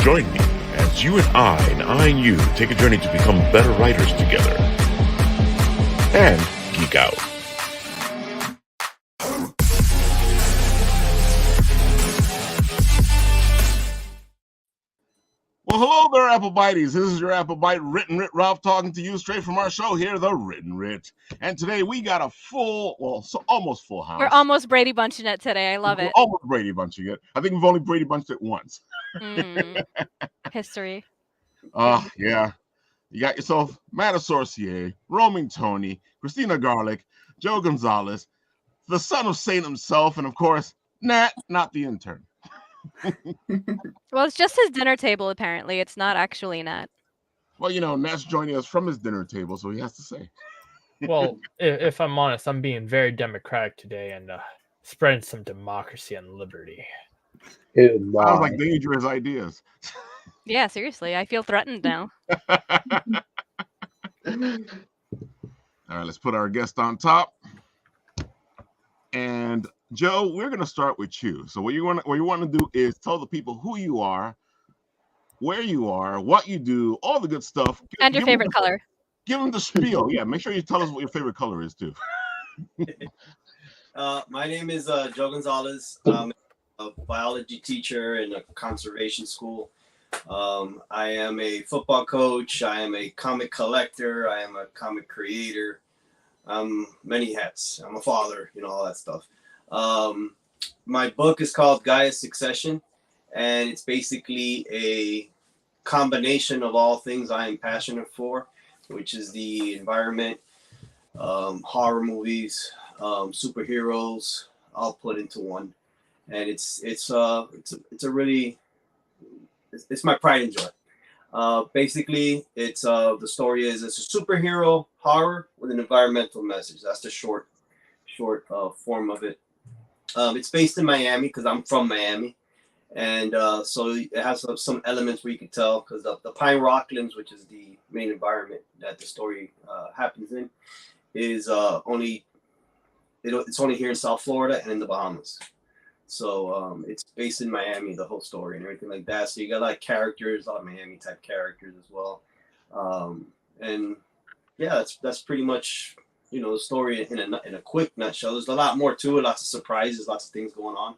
Join me as you and I and you take a journey to become better writers together and geek out. Well, hello there, Apple Bites. This is your Apple Bite Written Writ Ralph talking to you straight from our show here, The Written Writ. And today we got a almost full house. We're almost Brady Bunching it today. I love it. Almost Brady Bunching it. I think we've only Brady Bunched it once. History. Yeah. You got yourself Matt Sorcier, Roaming Tony, Kristina Garlick, Joe Gonzalez, the son of Saint himself, and of course, Nat, not the intern. Well, it's just his dinner table, apparently. It's not actually Nat. Well, Nat's joining us from his dinner table, so he has to say. Well, if I'm honest, I'm being very democratic today and spreading some democracy and liberty. Sounds like dangerous ideas. Yeah, seriously. I feel threatened now. All right, let's put our guest on top. And Joe, we're going to start with you. So what you want to do is tell the people who you are, where you are, what you do, all the good stuff. And your favorite color. Give them the spiel. Yeah, make sure you tell us what your favorite color is too. My name is Joe Gonzalez. I'm a biology teacher in a conservation school. I am a football coach. I am a comic collector. I am a comic creator. Many hats. I'm a father, all that stuff. My book is called Gaias Succession, and it's basically a combination of all things I am passionate for, which is the environment, horror movies, superheroes, all put into one. And it's my pride and joy. Basically, it's the story is it's a superhero horror with an environmental message. That's the short form of it. It's based in Miami because I'm from Miami, and so it has some elements where you can tell because the Pine Rocklands, which is the main environment that the story happens in, is it's only here in South Florida and in the Bahamas. So it's based in Miami, the whole story and everything like that. So you got a lot of characters, a lot of Miami type characters as well. And yeah, that's pretty much, the story in a quick nutshell. There's a lot more to it, lots of surprises, lots of things going on.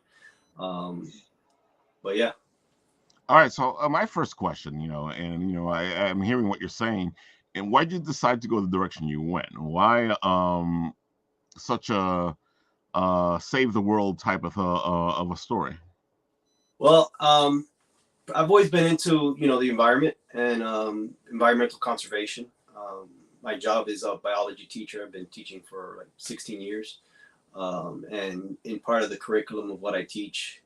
But yeah. All right. So my first question, I'm hearing what you're saying, and why did you decide to go the direction you went? Why such a save the world type of a story? Well, I've always been into the environment and environmental conservation. My job is a biology teacher. I've been teaching for like 16 years, and in part of the curriculum of what I teach,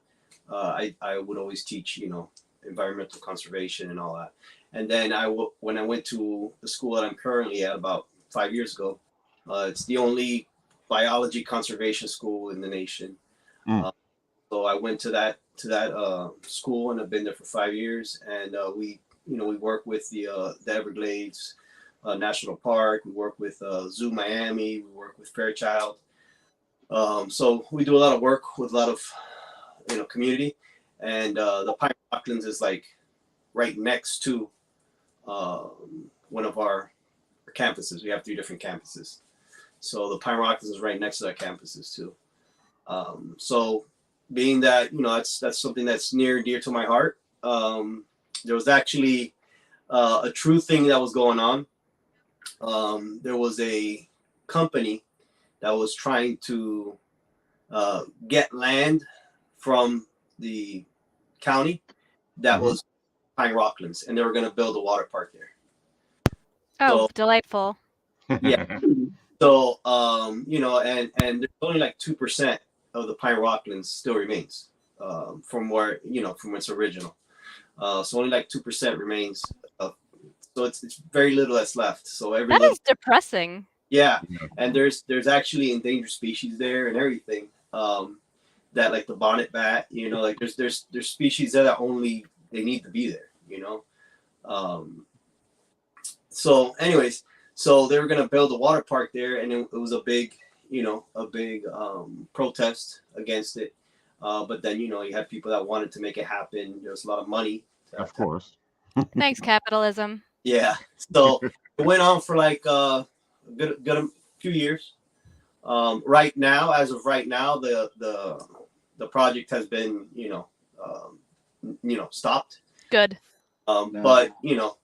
I would always teach environmental conservation and all that. And then when I went to the school that I'm currently at about 5 years ago, it's the only biology conservation school in the nation. So I went to that school, and I've been there for 5 years. And we work with the Everglades National Park. We work with Zoo Miami. We work with Fairchild. So we do a lot of work with a lot of community. And the Pine Rocklands is like right next to one of our campuses. We have 3 different campuses. So the Pine Rocklands is right next to our campuses too. So being that, that's something that's near and dear to my heart. There was actually a true thing that was going on. There was a company that was trying to get land from the county that was Pine Rocklands, and they were going to build a water park there. Oh, so, delightful. Yeah. So, and there's only like 2% of the Pine Rocklands still remains from where, from its original. So only like 2% remains. So it's very little that's left. So that is depressing. Yeah. And there's actually endangered species there and everything. That like the bonnet bat, like there's species that only they need to be there, So anyways, so they were going to build a water park there, and it was a big protest against it. But then, you had people that wanted to make it happen. There was a lot of money Of course. Thanks, capitalism. Yeah. So it went on for like a good few years. Right now, as of right now, the project has been stopped. Good. But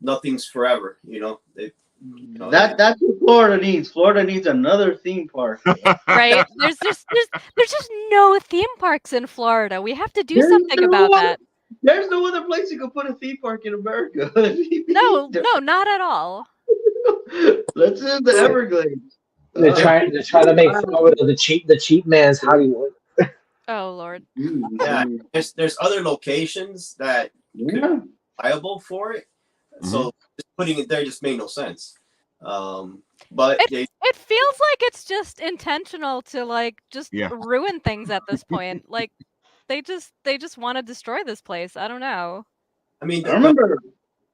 nothing's forever. That's what Florida needs. Florida needs another theme park. Right? There's just no theme parks in Florida. We have to do There's something no about other- that. There's no other place you could put a theme park in America. No, not at all. Let's do the Everglades. They're trying to make Florida the cheap man's Hollywood. Oh Lord. Yeah, there's other locations that could Yeah. be viable for it. So just putting it there just made no sense. But It feels like it's just intentional to like just ruin things at this point. Like they just want to destroy this place. I don't know. I mean, I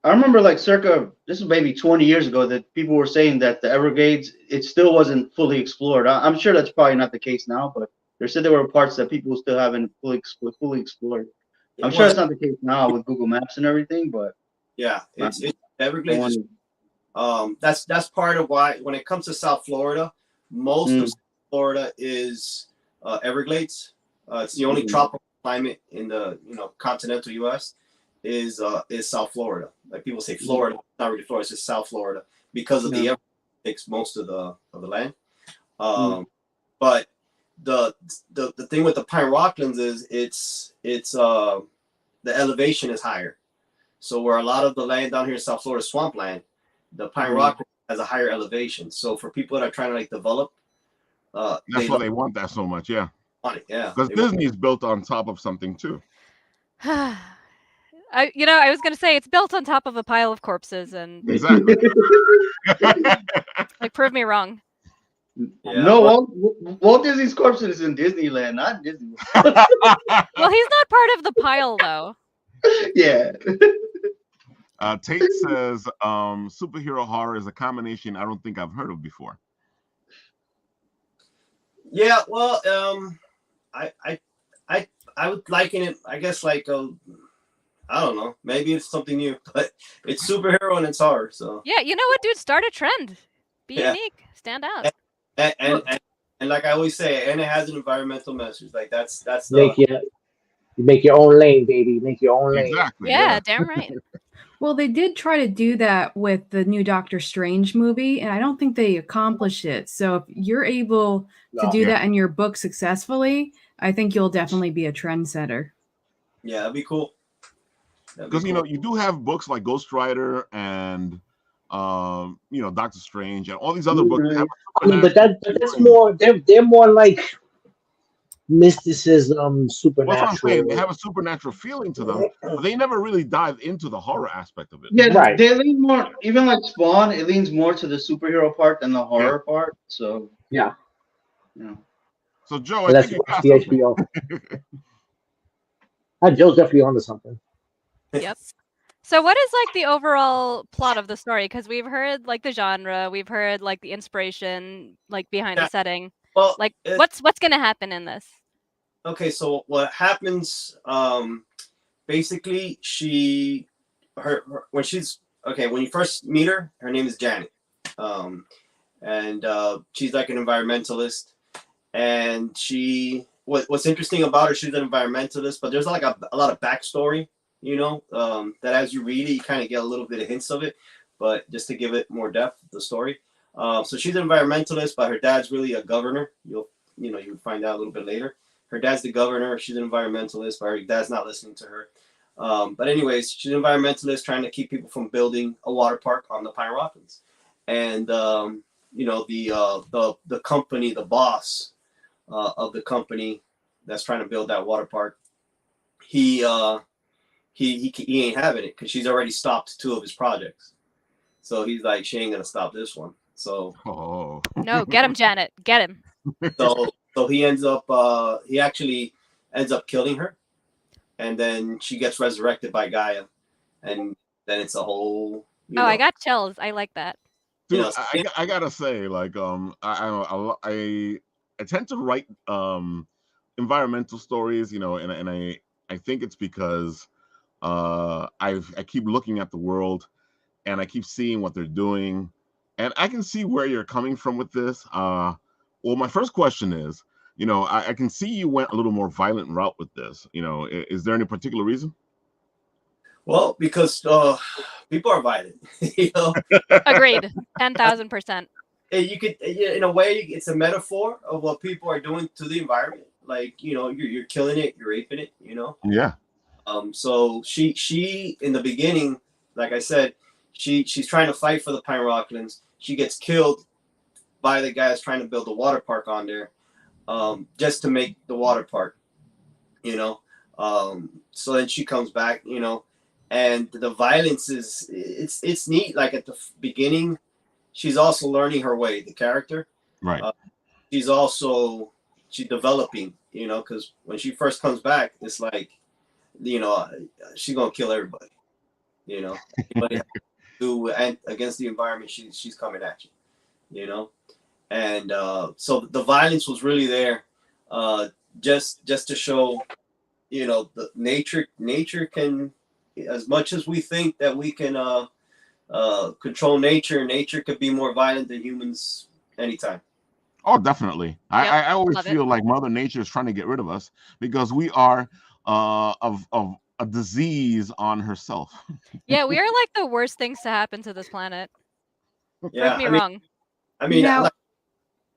remember like circa, this is maybe 20 years ago, that people were saying that the Everglades, it still wasn't fully explored. I'm sure that's probably not the case now, but they said there were parts that people still haven't fully explored. I'm sure that's not the case now with Google Maps and everything, but yeah, it's Everglades. That's part of why when it comes to South Florida, most of Florida is Everglades. It's the only tropical climate in the continental U.S. is South Florida. Like people say Florida, not really Florida, it's just South Florida because of the Everglades takes most of the land. But the thing with the Pine Rocklands is it's the elevation is higher. So where a lot of the land down here in South Florida is swampland, the Pine Rocklands has a higher elevation. So for people that are trying to like develop, that's why they want that so much. Yeah. Yeah. Because Disney is built on top of something too. I was gonna say it's built on top of a pile of corpses and Exactly. like prove me wrong. Yeah, no, Walt Disney's corpse is in Disneyland, not Disney. Well, he's not part of the pile though. Yeah. Tate says superhero horror is a combination I don't think I've heard of before. Yeah, well, I would liken it, I guess, like I don't know, maybe it's something new, but it's superhero and it's horror. So yeah, you know what, dude? Start a trend. Be unique. Stand out. And like I always say, and it has an environmental message. Like that's you make your own lane, baby. Make your own lane. Exactly. Yeah, damn right. Well, they did try to do that with the new Doctor Strange movie, and I don't think they accomplished it. So if you're able to do that in your book successfully, I think you'll definitely be a trendsetter. Yeah, that'd be cool. Because you do have books like Ghost Rider and Doctor Strange and all these other books. I mean, but that's more. They're more like mysticism, supernatural. Well, that's what I'm saying. They have a supernatural feeling to them, but they never really dive into the horror aspect of it. Yeah, right. They lean more, even like Spawn, it leans more to the superhero part than the horror part. So yeah. So Joe, I think you got the HBO. Joe's definitely onto something. Yep. So what is like the overall plot of the story? Because we've heard like the genre, we've heard like the inspiration, like behind the setting. Well, like what's gonna happen in this? Okay, so what happens? Basically, when you first meet her, her name is Janet, and she's like an environmentalist, and what's interesting about her, she's an environmentalist, but there's like a lot of backstory. That as you read it, you kind of get a little bit of hints of it, but just to give it more depth, the story. So she's an environmentalist, but her dad's really a governor. You would find out a little bit later. Her dad's the governor. She's an environmentalist, but her dad's not listening to her. But anyways, she's an environmentalist trying to keep people from building a water park on the Pine Rocklands. And the company, the boss of the company that's trying to build that water park, he ain't having it because she's already stopped 2 of his projects. So he's like, she ain't gonna stop this one. So no, get him, Janet, get him. So he actually ends up killing her, and then she gets resurrected by Gaia, and then it's a whole. I got chills. I like that. Dude, I gotta say, like, I tend to write environmental stories, and I think it's because I keep looking at the world, and I keep seeing what they're doing, and I can see where you're coming from with this. Well, my first question is, I can see you went a little more violent route with this. Is there any particular reason? Well, because people are violent. Agreed, 10,000%. You could, in a way, it's a metaphor of what people are doing to the environment. Like, you're killing it, you're raping it. Yeah. So she in the beginning, like I said, she's trying to fight for the Pine Rocklands. She gets killed by the guy that's trying to build a water park on there, just to make the water park. So then she comes back, and the violence it's neat. Like at the beginning, she's also learning her way, the character. Right. She's developing, because when she first comes back, it's like, she's gonna kill everybody. And against the environment she's coming at you. And so the violence was really there, just to show, the nature can, as much as we think that we can control nature could be more violent than humans anytime. Oh, definitely. Yep, I always love feel it. like Mother Nature is trying to get rid of us because we are of a disease on herself. Yeah, we are like the worst things to happen to this planet. Yeah, Prove me wrong. I mean, Now,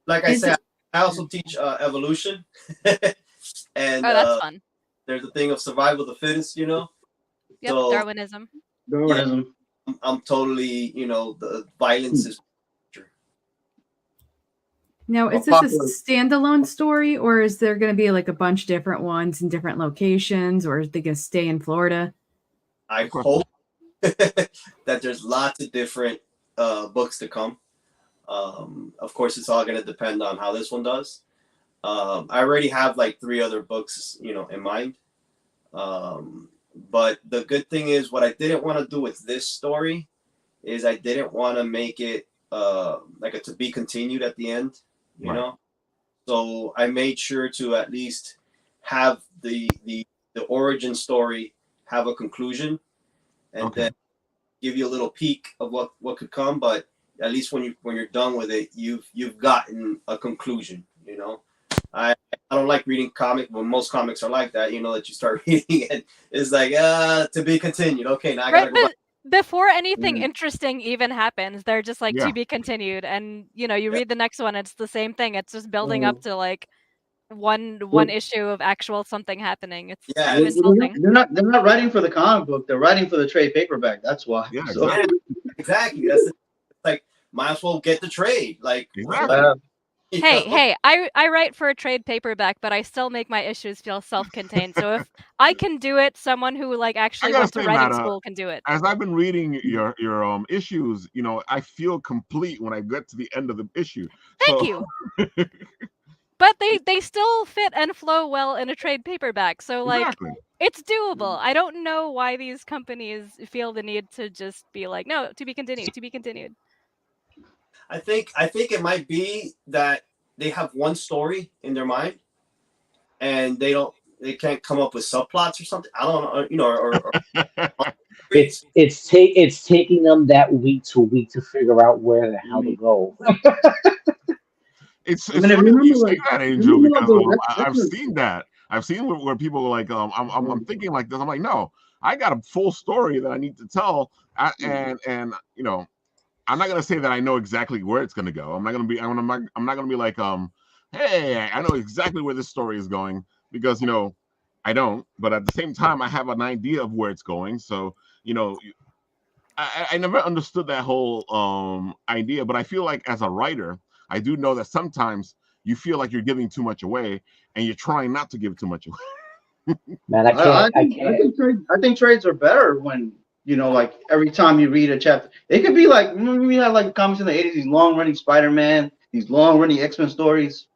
like I is said, it- I also teach evolution, and Oh, that's fun. there's a thing of survival of the fittest. Yep, So Darwinism. Darwinism. I'm totally, the violence is. Now, is this a standalone story, or is there going to be like a bunch of different ones in different locations, or are they going to stay in Florida? I hope that there's lots of different books to come. Of course, it's all going to depend on how this one does. I already have like 3 other books, in mind. But the good thing is, what I didn't want to do with this story is I didn't want to make it like a to be continued at the end, you know. So I made sure to at least have the origin story have a conclusion, and then give you a little peek of what could come. But at least when you're done with it, you've gotten a conclusion. I don't like reading comics, but most comics are like that. That you start reading it, it's like to be continued. Okay, now I gotta go back. Before anything interesting even happens, they're just like, Yeah. to be continued, and you read the next one, it's the same thing. It's just building up to like one issue of actual something happening. It's kind of insulting. They're not writing for the comic book. They're writing for the trade paperback. That's why. Yeah, So- Exactly. That's like, might as well get the trade. Like, Exactly. Hey, I write for a trade paperback, but I still make my issues feel self-contained. So if I can do it, someone who like actually gotta went to say, writing Matt, school can do it. As I've been reading your issues, I feel complete when I get to the end of the issue. Thank you. But they still fit and flow well in a trade paperback. So like, Exactly. it's doable. I don't know why these companies feel the need to just be like, no, to be continued, to be continued. I think it might be that they have one story in their mind, and they can't come up with subplots or something. I don't know, or it's taking them that week to figure out where the hell to go. It's I mean, funny remember, you say like, that, Angel, remember, because like, I've seen that. I've seen where people are like, I'm thinking like this. I'm like, no, I got a full story that I need to tell, and I'm not gonna say that I know exactly where it's gonna go. I'm not gonna be like, hey, I know exactly where this story is going, because I don't. But at the same time, I have an idea of where it's going. So I never understood that whole idea. But I feel like as a writer, I do know that sometimes you feel like you're giving too much away, and you're trying not to give too much away. Man, I think trades are better when like every time you read a chapter, it could be like, remember we had like comics in the 80s, these long-running Spider-Man, these long-running X-Men stories.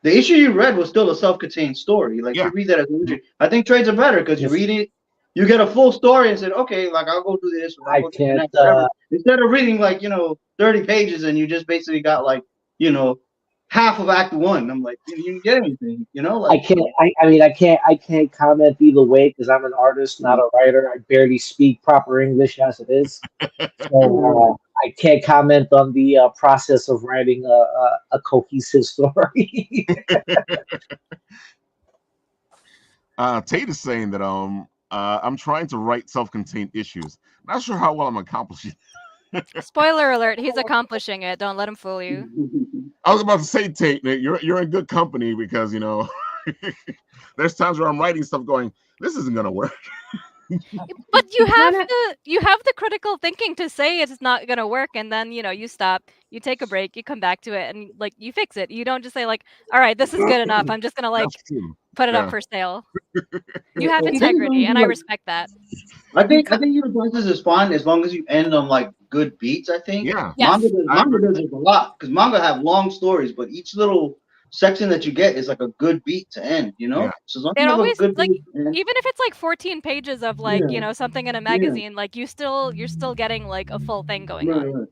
The issue you read was still a self-contained story. Like, you read that as an issue. I think trades are better because you read it, you get a full story and said, okay, like I'll go do this. Or I'll go do that, whatever. Instead of reading like 30 pages and you just basically got like half of Act 1. I'm like, you didn't get anything, you know? Like, I can't comment either way because I'm an artist, not a writer. I barely speak proper English as it is, so I can't comment on the process of writing a cohesive story. Tate is saying that I'm trying to write self-contained issues. Not sure how well I'm accomplishing. Spoiler alert, he's accomplishing it. Don't let him fool you. I was about to say, Tate, you're in good company because, you know, there's times where I'm writing stuff going, this isn't going to work. But you have the critical thinking to say it's not going to work, and then, you know, you stop, you take a break, you come back to it, and, like, you fix it. You don't just say, like, all right, this is good enough. I'm just going to, like, put it up for sale. You have integrity, and I respect that. I think your voices is fine as long as you end on like good beats. I think. Yeah. Yes. Manga does it a lot because manga have long stories, but each little section that you get is like a good beat to end. You know. Yeah. So as long It as you have a always, good like, beat, even if it's like 14 pages of, like, you know, something in a magazine, like, you're still getting like a full thing going on. Right.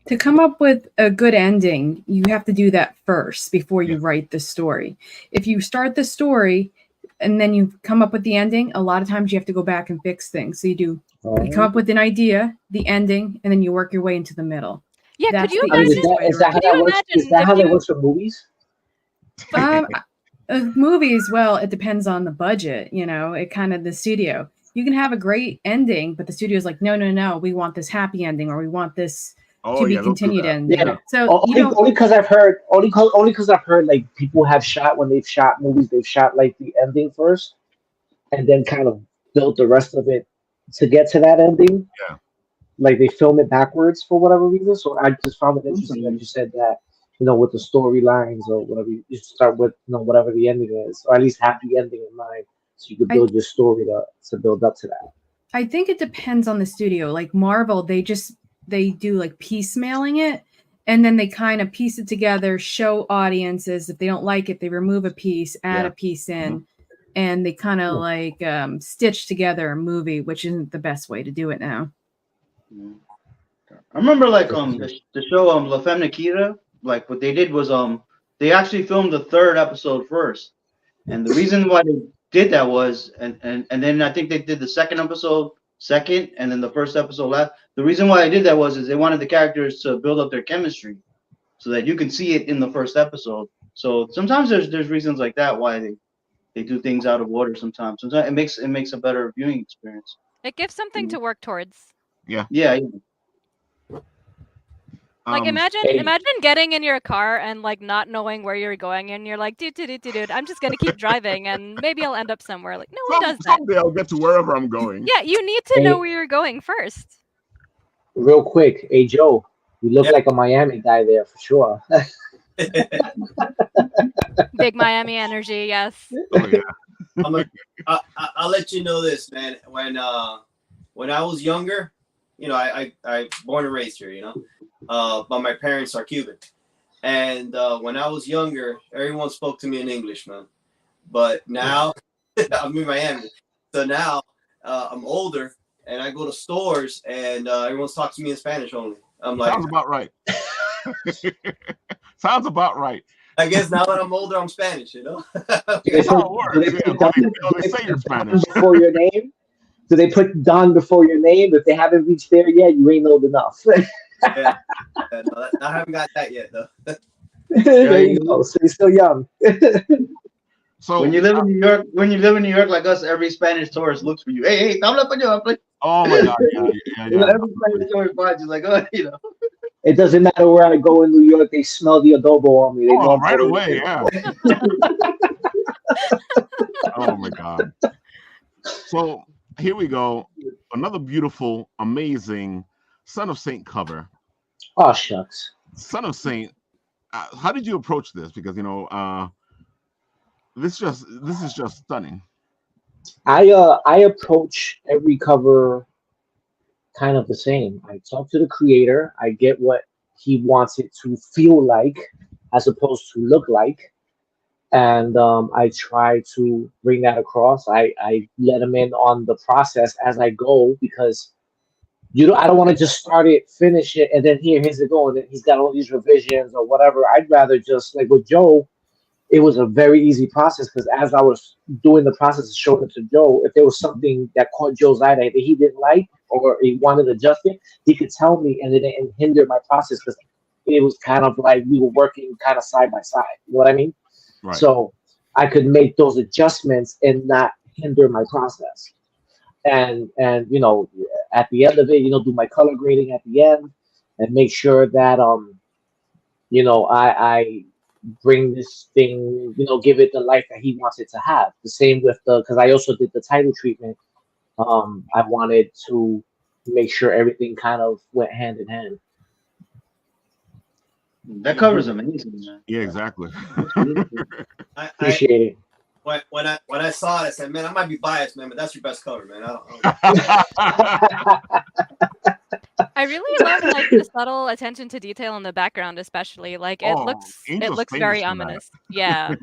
To come up with a good ending, you have to do that first before you write the story. If you start the story and then you come up with the ending, a lot of times you have to go back and fix things. So you come up with an idea, the ending, and then you work your way into the middle. Yeah, That's could you the imagine? easiest way Is to that how write. that works? Is that how that works for movies? Movies, well, it depends on the budget, you know, the studio. You can have a great ending, but the studio's like, no, we want this happy ending, or we want this to be continued ending. Yeah. So only because I've heard like people have shot when they've shot movies, they've shot like the ending first, and then kind of built the rest of it to get to that ending. Yeah. Like they film it backwards for whatever reason. So I just found it interesting that you said that, you know, with the storylines or whatever, you start with, you know, whatever the ending is, or at least have the ending in mind, so you could build your story to build up to that. I think it depends on the studio. Like Marvel, they do like piecemealing it, and then they kind of piece it together, show audiences. If they don't like it, they remove a piece, add a piece in, and they kind of like stitch together a movie, which isn't the best way to do it now. I remember like the show La Femme Nikita, like what they did was they actually filmed the third episode first, and the reason why they did that was and then I think they did the second episode second, and then the first episode last. The reason why I did that is they wanted the characters to build up their chemistry so that you can see it in the first episode. So sometimes there's reasons like that why they do things out of order sometimes. Sometimes it makes a better viewing experience. It gives something to work towards. Yeah. Yeah. Like imagine getting in your car and like not knowing where you're going, and you're like, dude, I'm just gonna keep driving and maybe I'll end up somewhere. Like, no one does that. Someday I'll get to wherever I'm going. Yeah, you need to know where you're going first. Real quick, hey Joe, you look like a Miami guy there for sure. Big Miami energy, yes. Oh yeah. I'll let you know this, man. When I was younger, you know, I born and raised here, you know, but my parents are Cuban, and when I was younger, everyone spoke to me in English, man. But now I'm in Miami, so now I'm older, and I go to stores, and everyone's talking to me in Spanish only. I'm like, sounds about right. Sounds about right. I guess now that I'm older, I'm Spanish, you know. That's how it works. They say you're Spanish. Before your name? Do they put Don before your name? If they haven't reached there yet, you ain't old enough. Yeah, no, I haven't got that yet, though. There you go. So you're still young. So when you live in New York, like us, every Spanish tourist looks for you. Hey, habla español. Oh my God, yeah. Every Spanish tourist finds you, like, oh, you know. It doesn't matter where I go in New York; they smell the adobo on me. They know right away, yeah. Oh my God. So here we go. Another beautiful, amazing SonofaSaint cover. Oh shucks. SonofaSaint. How did you approach this? Because you know, this is just stunning. I approach every cover kind of the same. I talk to the creator. I get what he wants it to feel like, as opposed to look like, and I try to bring that across. I let him in on the process as I go, because I don't want to just start it, finish it, and then here's it going. And he's got all these revisions or whatever. I'd rather just like with Joe, it was a very easy process because as I was doing the process of showing it to Joe, if there was something that caught Joe's eye that he didn't like or he wanted adjusted, he could tell me, and it didn't hinder my process because it was kind of like we were working kind of side by side. You know what I mean? Right. So I could make those adjustments and not hinder my process. And you know, at the end of it, you know, do my color grading at the end and make sure that you know, I bring this thing, you know, give it the life that he wants it to have. The same with because I also did the title treatment. I wanted to make sure everything kind of went hand in hand. That cover's amazing, man. Yeah, exactly. Appreciate it. When I saw it, I said, man, I might be biased, man, but that's your best cover, man. I don't I really love like the subtle attention to detail in the background, especially. Like it Angel's looks famous very for that. ominous. Yeah.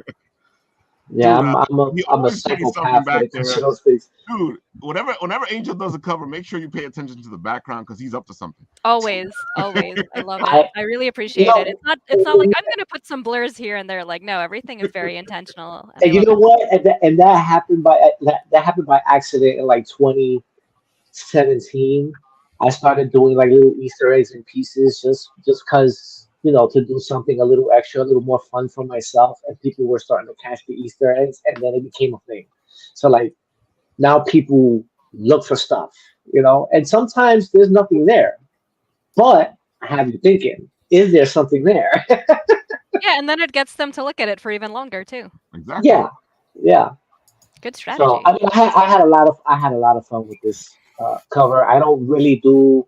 Yeah, Dude, he I'm a always putting something psychopath when back it comes there. to those things. Dude, whenever Angel does a cover, make sure you pay attention to the background because he's up to something. Always. I love I- it. I really appreciate you know, it. It's not like I'm gonna put some blurs here and there. Like no, everything is very intentional. And you know what? And that happened by that happened by accident in like 2017. I started doing like little Easter eggs and pieces just because, you know, to do something a little extra, a little more fun for myself, and people were starting to catch the Easter eggs, and then it became a thing. So like now people look for stuff, you know, and sometimes there's nothing there, but I have you thinking, is there something there? Yeah, and then it gets them to look at it for even longer too. Exactly. Yeah. Good strategy. So I mean, I had a lot of fun with this cover. I don't really do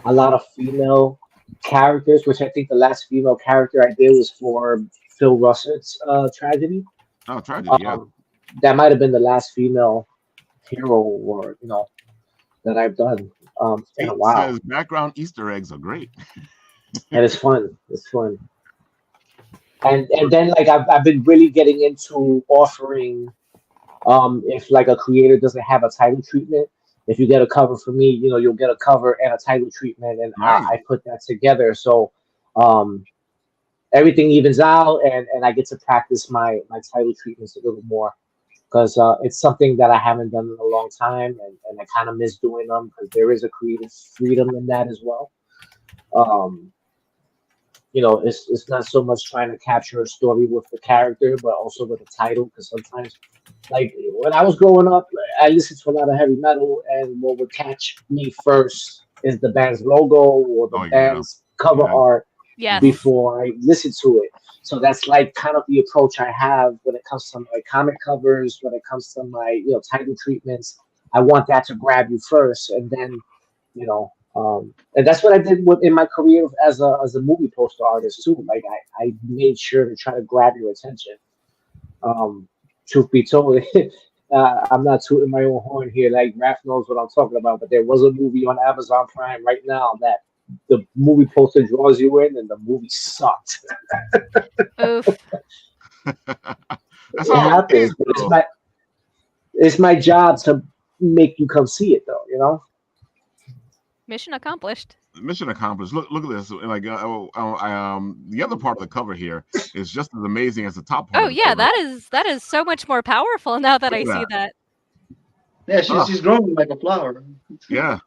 a lot of female characters, which I think the last female character I did was for Phil Russett's tragedy. Oh, tragedy, yeah. That might have been the last female hero, or you know, that I've done in a while. Says background Easter eggs are great. And it's fun. It's fun. And then like I've been really getting into offering if like a creator doesn't have a title treatment, if you get a cover for me, you know, you'll get a cover and a title treatment, and Nice. I put that together. So everything evens out, and I get to practice my title treatments a little more because it's something that I haven't done in a long time, and I kind of miss doing them because there is a creative freedom in that as well. You know, it's not so much trying to capture a story with the character, but also with the title. Because sometimes, like when I was growing up, I listened to a lot of heavy metal, and what would catch me first is the band's logo or the band's cover art before I listen to it. So that's like kind of the approach I have when it comes to my comic covers, when it comes to my, you know, title treatments. I want that to grab you first, and then, you know. And that's what I did in my career as a movie poster artist too. Like I made sure to try to grab your attention. Truth be told, I'm not tooting my own horn here. Like Raph knows what I'm talking about. But there was a movie on Amazon Prime right now that the movie poster draws you in, and the movie sucked. Oof. That's It how happens. But it's my job to make you come see it, though. You know. Mission accomplished. Mission accomplished. Look at this. Like the other part of the cover here is just as amazing as the top part. Oh yeah, that is so much more powerful now that I see that. Yeah, she's growing like a flower. Yeah.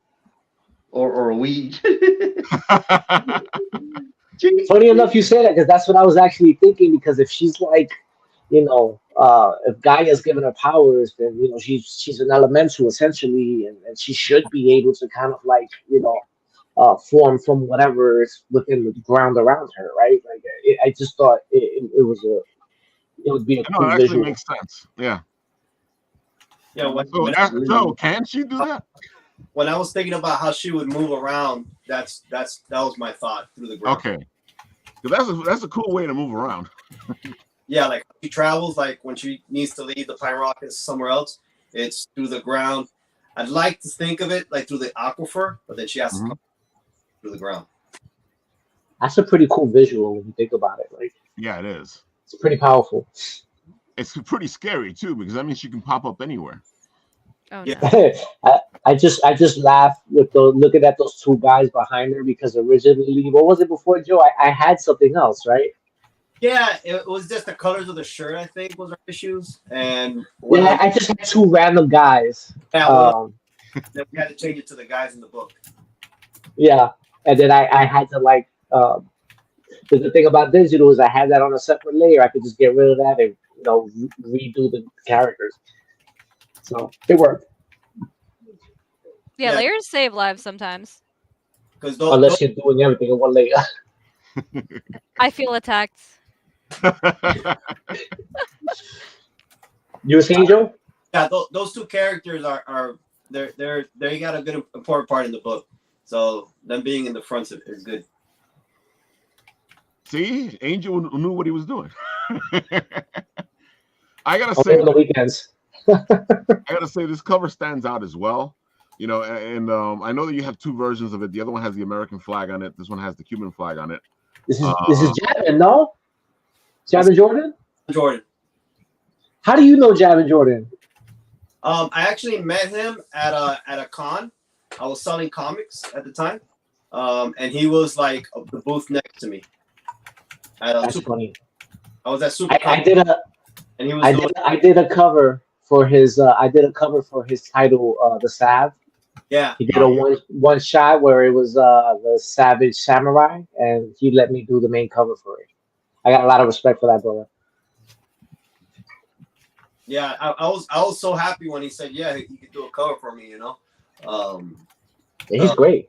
Or a weed. Funny enough, you say that because that's what I was actually thinking. Because if she's like, you know, if Gaia's given her powers, then you know she's an elemental essentially, and she should be able to kind of like, you know, form from whatever is within the ground around her, right? Like I just thought it would be a cool actually visual. Makes sense. Yeah. Yeah. So can she do that? When I was thinking about how she would move around, that was my thought through the ground. Okay. That's a cool way to move around. Yeah, like she travels, like when she needs to leave the Pine Rock and somewhere else, it's through the ground. I'd like to think of it like through the aquifer, but then she has to come through the ground. That's a pretty cool visual when you think about it. Like, yeah, it is. It's pretty powerful. It's pretty scary too, because that means she can pop up anywhere. Oh Yeah. no. I just laugh with looking at those two guys behind her because originally, what was it before, Joe? I had something else, right? Yeah, it was just the colors of the shirt, I think, was our issues. And Yeah, I just had two random guys. then we had to change it to the guys in the book. Yeah, and then I had to like. The good thing about digital is I had that on a separate layer. I could just get rid of that and redo the characters. So it worked. Yeah, Yeah. layers save lives sometimes. Because Unless you're doing everything in one layer. I feel attacked. You were saying, Joe? yeah, those two characters are they got a good important part in the book. So them being in the front is good. See, Angel knew what he was doing. I gotta Only say, on the weekends. this cover stands out as well. You know, and I know that you have two versions of it. The other one has the American flag on it. This one has the Cuban flag on it. This is Javin, no? Javin Jordan? Jordan. How do you know Javin Jordan? I actually met him at a con. I was selling comics at the time, and he was like the booth next to me. That's funny. I was at Super. I did a and he was I did a cover for his title, The Sav. Yeah. He did a one shot where it was the Savage Samurai, and he let me do the main cover for it. I got a lot of respect for that brother. Yeah, I was so happy when he said, yeah, he could do a cover for me, He's great.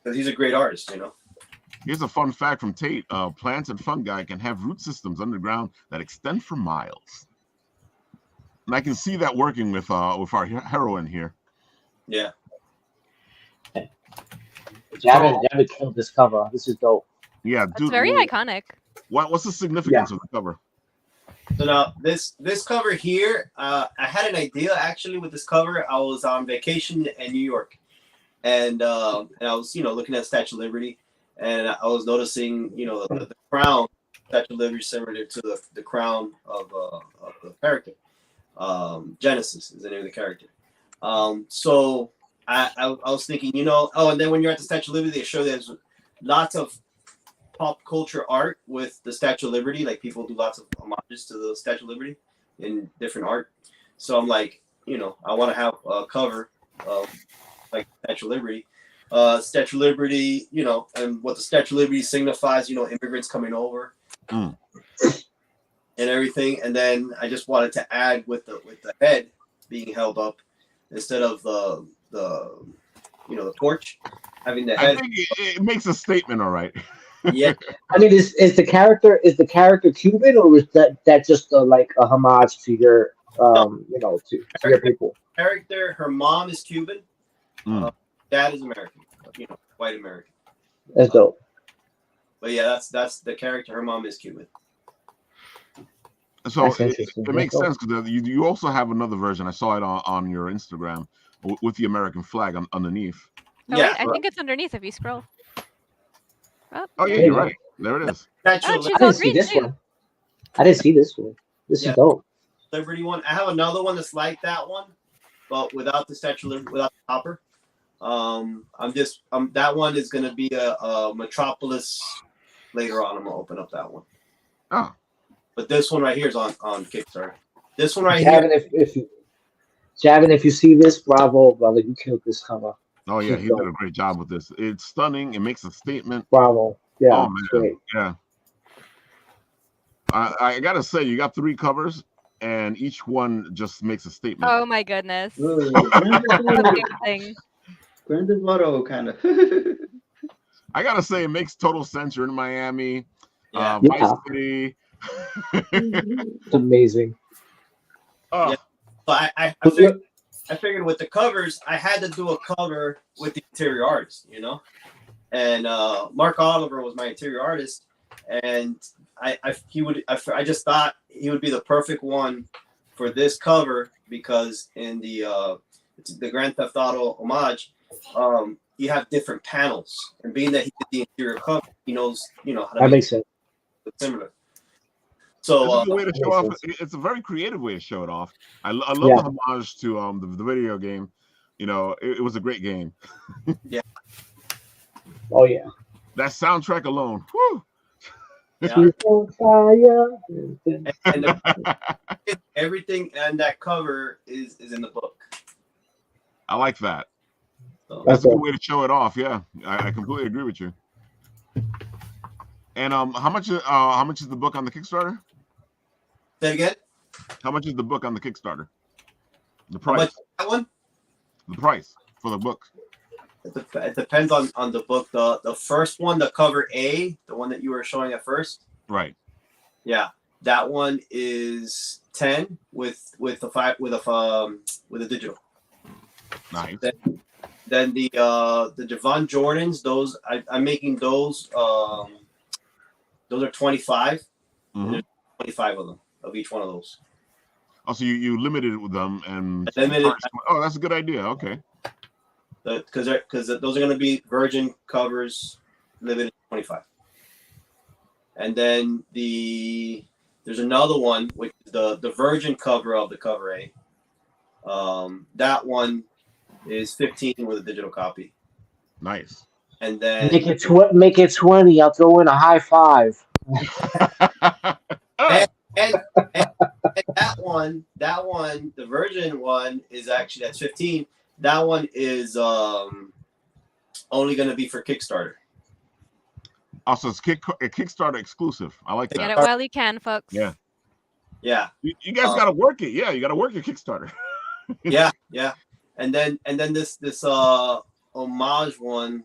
Because he's a great artist, Here's a fun fact from Tate. Plants and fungi can have root systems underground that extend for miles. And I can see that working with our heroine here. Yeah. Javin killed this cover. This is dope. Yeah, It's dude. very iconic. What's the significance of the cover? So now this cover here, I had an idea actually with this cover. I was on vacation in New York, and I was looking at Statue of Liberty, and I was noticing the crown, Statue of Liberty, similar to the crown of the character. Genesis is the name of the character. So I was thinking, and then when you're at the Statue of Liberty, they show there's lots of pop culture art with the Statue of Liberty. Like people do lots of homages to the Statue of Liberty in different art. So I'm like, I want to have a cover of like Statue of Liberty. Statue of Liberty, and what the Statue of Liberty signifies, immigrants coming over and everything. And then I just wanted to add with the head being held up instead of the torch, having the head. I think it makes a statement, all right. Yeah. I mean, is the character Cuban, or is that just like a homage to your to your people? Character, her mom is Cuban. Dad is American. White American. That's dope. But yeah, that's the character. Her mom is Cuban. So it makes sense because you also have another version. I saw it on your Instagram with the American flag underneath. Oh, Yeah. wait, I think it's underneath if you scroll. Oh yeah, you're right. There it is. Statue Oh, of she's I all didn't see green this too. one. I didn't see this one. This Yeah. is dope. Liberty one. I have another one that's like that one, but without the Statue of Liberty, without the topper. That one is gonna be a Metropolis later on. I'm gonna open up that one. Oh. But this one right here is on Kickstarter. This one right Javin, here. if you see this, bravo, brother, you killed this cover. Oh yeah, he did a great job with this. It's stunning. It makes a statement. Bravo. Yeah. Oh man, Great. yeah. I gotta say, you got 3 covers, and each one just makes a statement. Oh my goodness. Amazing. Grand Theft Auto kind of. I gotta say, it makes total sense. You're in Miami, Yeah. Vice City. It's amazing. Oh, Yeah. So I figured with the covers, I had to do a cover with the interior artist, and Mark Oliver was my interior artist, and I just thought he would be the perfect one for this cover because in the Grand Theft Auto homage, you have different panels, and being that he did the interior cover, he knows how to That makes sense. it similar. So This is a way to show off. It's a very creative way to show it off. I love the homage to the video game. You know, it was a great game. Yeah. Oh yeah. That soundtrack alone. Whew. Yeah. And everything and that cover is in the book. I like that. So, That's a good way to show it off. Yeah, I completely agree with you. And how much is the book on the Kickstarter? say it again. How much is the book on the Kickstarter? The How price. much that one? The price for the book. It depends on the book. The first one, the cover A, the one that you were showing at first. Right. Yeah, that one is 10 with a digital. Nice. Then the Javon Jordans, those I'm making those. Those are 25. Mm-hmm. There's 25 of them, of each one of those. Oh, so you limited it with them and Limited. Oh, that's a good idea. Okay. Because those are going to be virgin covers, limited 25. And then there's another one which is the virgin cover of the cover A. That one is 15 with a digital copy. Nice. And then make it 20. I'll throw in a high five. and that one, the virgin one is actually that's 15. That one is only going to be for Kickstarter. Also, it's Kickstarter exclusive. I like that. Get it while you can, folks. Yeah. Yeah. You guys got to work it. Yeah, you got to work your Kickstarter. Yeah. And then this homage one,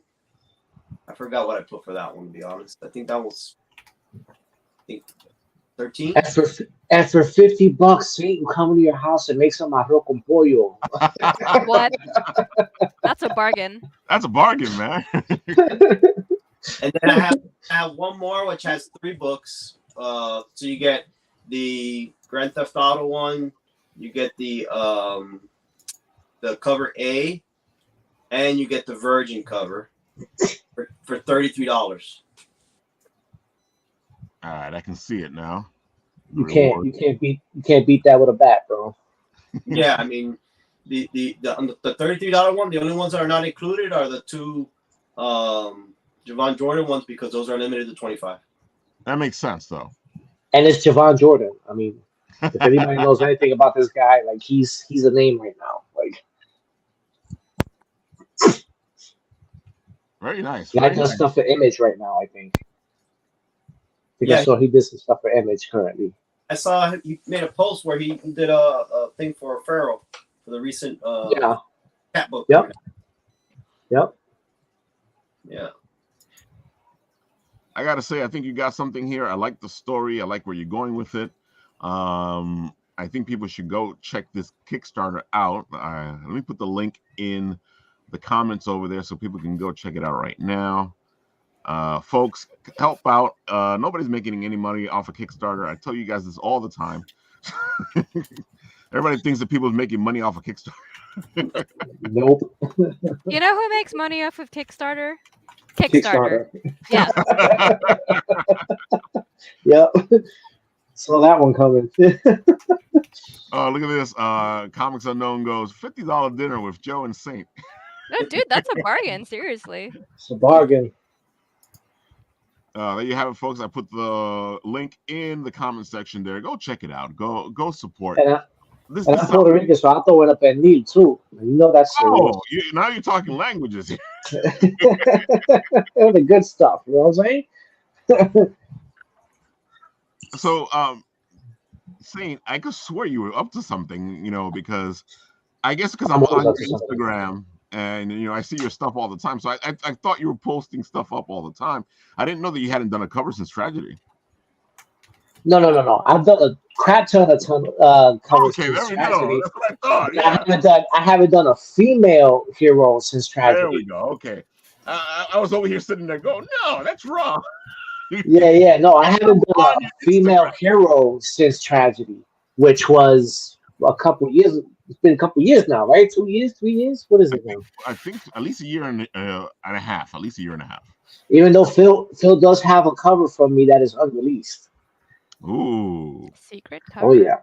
I forgot what I put for that one, to be honest. I think that was 13. And for $50, Saint will come to your house and make some arroz con pollo. What? That's a bargain. That's a bargain, man. And then I have one more which has 3 books. So you get the Grand Theft Auto one, you get the cover A, and you get the Virgin cover for $33. All right, I can see it now. You can't beat that with a bat, bro. Yeah, I mean the $33 one, the only ones that are not included are the 2 Javon Jordan ones because those are limited to 25. That makes sense, though. And it's Javon Jordan. I mean, if anybody knows anything about this guy, like he's a name right now. Like, very nice. He does stuff for Image right now, I think. Yeah. So he did some stuff for Image currently. I saw he made a post where he did a thing for Pharaoh for the recent cat book. Yep. Yeah. I gotta say, I think you got something here. I like the story. I like where you're going with it. I think people should go check this Kickstarter out. Let me put the link in the comments over there so people can go check it out right now. Folks, help out. Nobody's making any money off of Kickstarter. I tell you guys this all the time. Everybody thinks that people are making money off of Kickstarter. Nope. You know who makes money off of Kickstarter? Kickstarter. Yeah. Yep. Saw that one coming. Oh, look at this. Comics Unknown goes $50 dinner with Joe and Saint. No, dude, that's a bargain. Seriously. It's a bargain. There you have it, folks. I put the link in the comment section there. Go check it out. Go support. And I'm Puerto Rican, so I throw it up at Neil too. You know that's serious. Now you're talking languages here. The good stuff. You know what I'm saying? So, Saint, I could swear you were up to something, because I'm on your Instagram and I see your stuff all the time. So I thought you were posting stuff up all the time. I didn't know that you hadn't done a cover since Tragedy. No. I've done a crap ton of covers since Tragedy. That's what I thought. Yeah. I haven't done a female hero since Tragedy. There we go. Okay. I was over here sitting there going, no, that's wrong. Yeah. No, I haven't done a female hero since Tragedy, which was a couple years. It's been a couple years now, right? 2 years, 3 years. What is it now? I think at least a year and a half. At least a year and a half. Even though Phil does have a cover from me that is unreleased. Ooh. Secret cover. Oh yeah,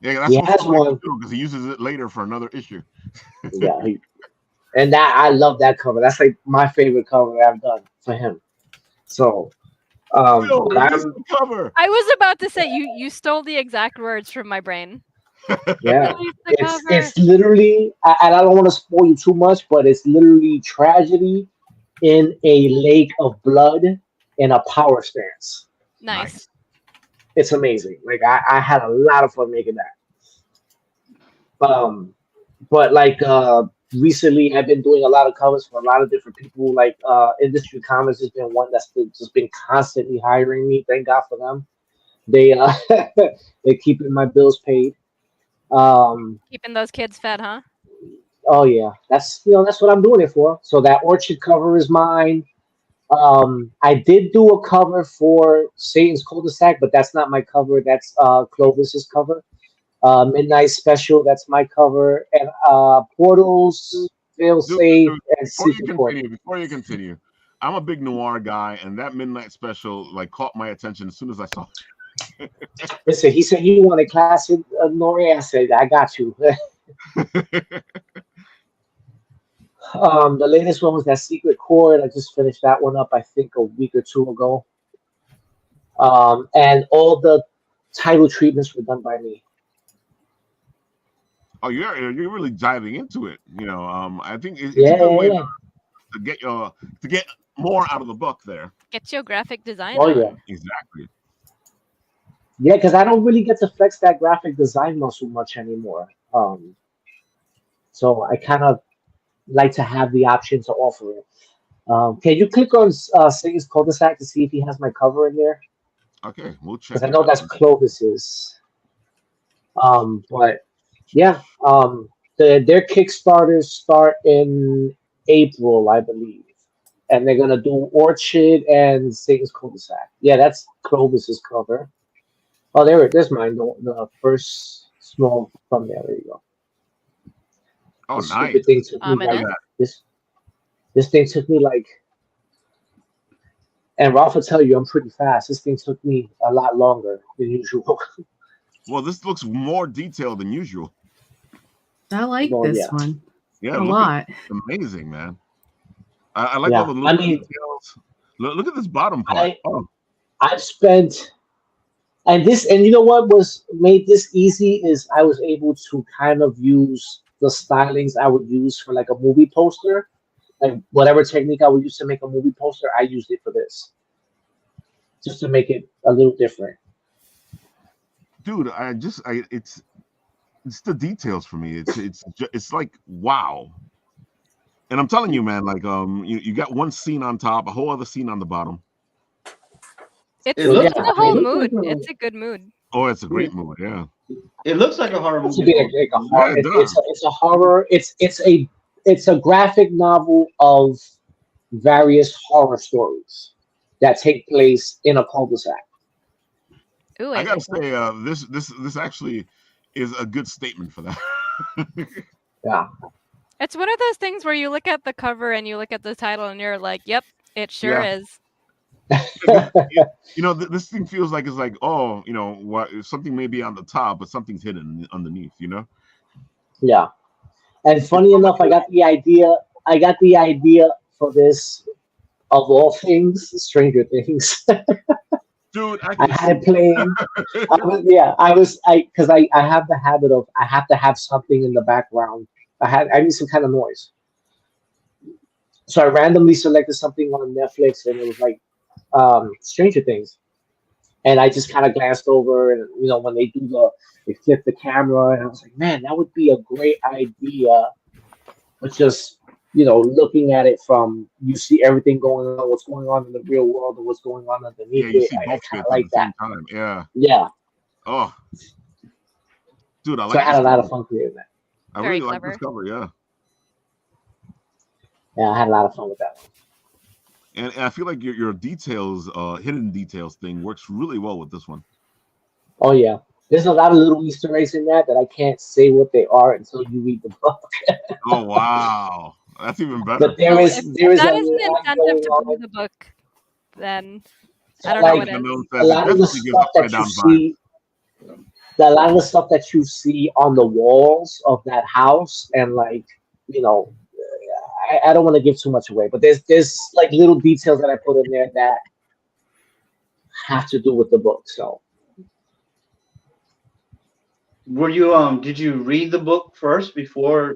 Yeah, that's he what has one. because he uses it later for another issue. Yeah, and that I love that cover. That's like my favorite cover that I've done for him. So, Phil, but release I'm the cover. I was about to say you stole the exact words from my brain. yeah. Release the cover. It's literally, and I don't want to spoil you too much, but it's literally tragedy in a lake of blood in a power stance. Nice. It's amazing. Like I had a lot of fun making that. But like recently I've been doing a lot of covers for a lot of different people. Like Industry Comics has been one that's just been constantly hiring me. Thank God for them. They they're keeping my bills paid. Keeping those kids fed, huh? Oh yeah, that's that's what I'm doing it for. So that orchard cover is mine. I did do a cover for Satan's Cul-de-sac, but that's not my cover. That's Clovis's cover. Midnight Special, that's my cover, and Portals, Fail Safe, and Secret Court. Before you continue, I'm a big noir guy, and that Midnight Special like caught my attention as soon as I saw it. Listen, he said he wanted classic Nori. I said, I got you. The latest one was that Secret Court. I just finished that one up, I think, a week or two ago. And all the title treatments were done by me. Oh, you're really diving into it. I think it's Yeah, a good way yeah. to get more out of the book there. Get your graphic design. Oh on. yeah, Exactly. yeah. Because I don't really get to flex that graphic design muscle much anymore. So I kind of like to have the option to offer it. Can you click on Satan's Cul-de-sac to see if he has my cover in there? Okay, we'll check. Because I know that's Clovis's. But yeah, their Kickstarters start in April, I believe, and they're gonna do Orchard and Satan's Cul-de-sac. Yeah, that's Clovis's cover. Oh, there's mine. The first small thumbnail. There you go. Oh, This nice. stupid thing took me like, this thing took me like, and Ralph will tell you I'm pretty fast. This thing took me a lot longer than usual. Well, this looks more detailed than usual. I like this one Yeah, a lot. Amazing, man. I like all the little details. Look at this bottom part. I've spent, and you know what was made this easy is I was able to kind of use the stylings I would use for like a movie poster. Like whatever technique I would use to make a movie poster, I used it for this, just to make it a little different. Dude, it's the details for me. It's like wow. And I'm telling you, man, like you got one scene on top, a whole other scene on the bottom. It's a whole mood. It's a good mood. Oh, it's a great mood. Yeah. It looks like a horror movie. It's a horror. It's a graphic novel of various horror stories that take place in a cul-de-sac. Ooh, I gotta say, this actually is a good statement for that. Yeah. It's one of those things where you look at the cover and you look at the title and you're like, "Yep, it sure is." This thing feels like it's like, oh, what something may be on the top, but something's hidden underneath. Yeah. And funny enough, I got the idea for this of all things, Stranger Things. Dude, I had it playing. Because I have the habit of I have to have something in the background. I need some kind of noise. So I randomly selected something on Netflix, and it was like Stranger Things. And I just kind of glanced over, and when they flip the camera, and I was like, man, that would be a great idea. But just looking at it from, you see everything going on, what's going on in the real world, and what's going on underneath you it. see both I like that. Time. Yeah. Yeah. Oh, dude, I like. So I had a lot of fun creating that. I really like this cover. Yeah. Yeah, I had a lot of fun with that one. And I feel like your details, hidden details thing works really well with this one. Oh yeah, there's a lot of little Easter eggs in that I can't say what they are until you read the book. Oh wow, that's even better. But there is that is an incentive to read the book. Then I don't know what The it is. note A says it lot of the definitely gives stuff that upside you down vibe. see, a lot of the stuff that you see on the walls of that house, and like, you know, I don't want to give too much away, but there's like little details that I put in there that have to do with the book. So Were you did you read the book first before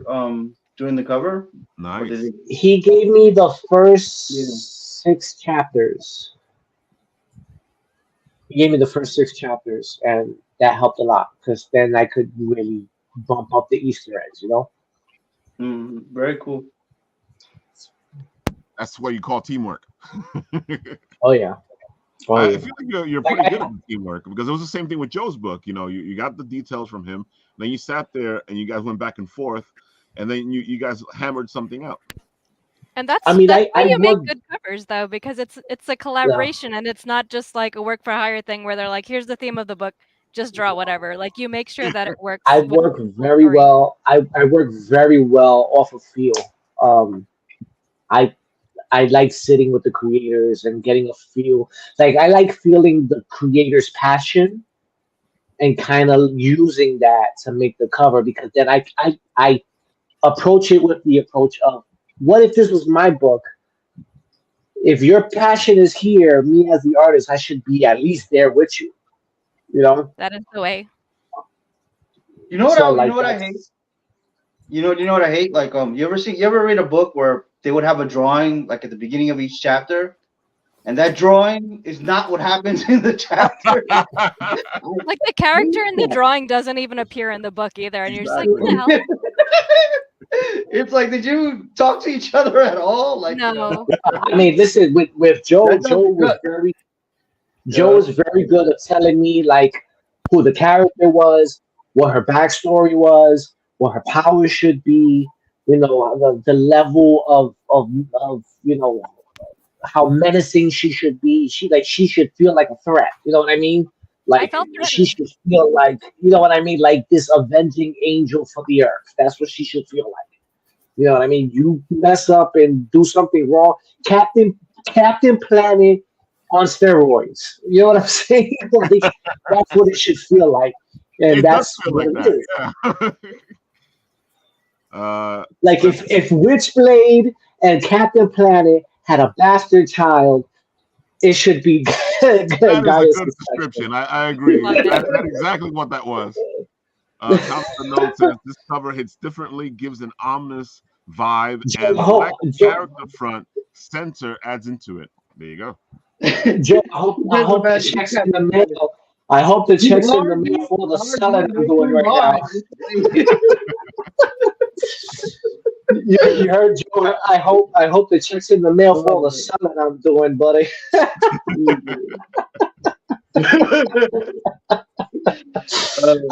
doing the cover? Or Nice. did it, he gave me the first Yeah. 6 chapters. He gave me the first 6 chapters, and that helped a lot because then I could really bump up the Easter eggs, you know? very cool. That's what you call teamwork. Oh, yeah. Oh, I yeah. feel like you're pretty good at the teamwork, because it was the same thing with Joe's book. You know, you got the details from him, then you sat there and you guys went back and forth, and then you guys hammered something out. And that's I mean, that's why I you make worked, good covers, though, because it's a yeah, collaboration and it's not just like a work for hire thing where they're like, here's the theme of the book, just draw whatever. Like you make sure that it works I with work the very story. well. I work very well off of feel. I I like sitting with the creators and getting a feel. Like I like feeling the creator's passion and kind of using that to make the cover, because then I approach it with the approach of, what if this was my book? If your passion is here, me as the artist, I should be at least there with you. You know? That is the way. You know what So I like hate? You know what I hate? Like you ever read a book where they would have a drawing like at the beginning of each chapter, and that drawing is not what happens in the chapter. Like the character in the drawing doesn't even appear in the book either, and you're just like, what the hell? It's like, did you talk to each other at all? Like, No. I mean, listen, with Joe, That doesn't Joe was very good at telling me like who the character was, what her backstory was, what her powers should be, you know, the level of you know, how menacing she should be. She should feel like a threat. You know what I mean? I Like felt she threatened. should feel like, you know what I mean, like this avenging angel for the earth. That's what she should feel like. You know what I mean? You mess up and do something wrong, Captain Planet on steroids. You know what I'm saying? Like, that's what it should feel like, and It does that's feel what like it is. that. Yeah. Like if Witchblade and Captain Planet had a bastard child, it should be That is a Gaia's good Succession. description. I agree. Love it. That's exactly what that was. Thomas the note says this cover hits differently, gives an ominous vibe, Joe, and I black hope, Joe, character front center adds into it. There you go. Joe, I hope the checks in the mail. I hope the checks in the mail for the selling I'm doing right now. You heard, Joe. I hope the checks in the mail for all the selling I'm doing, buddy.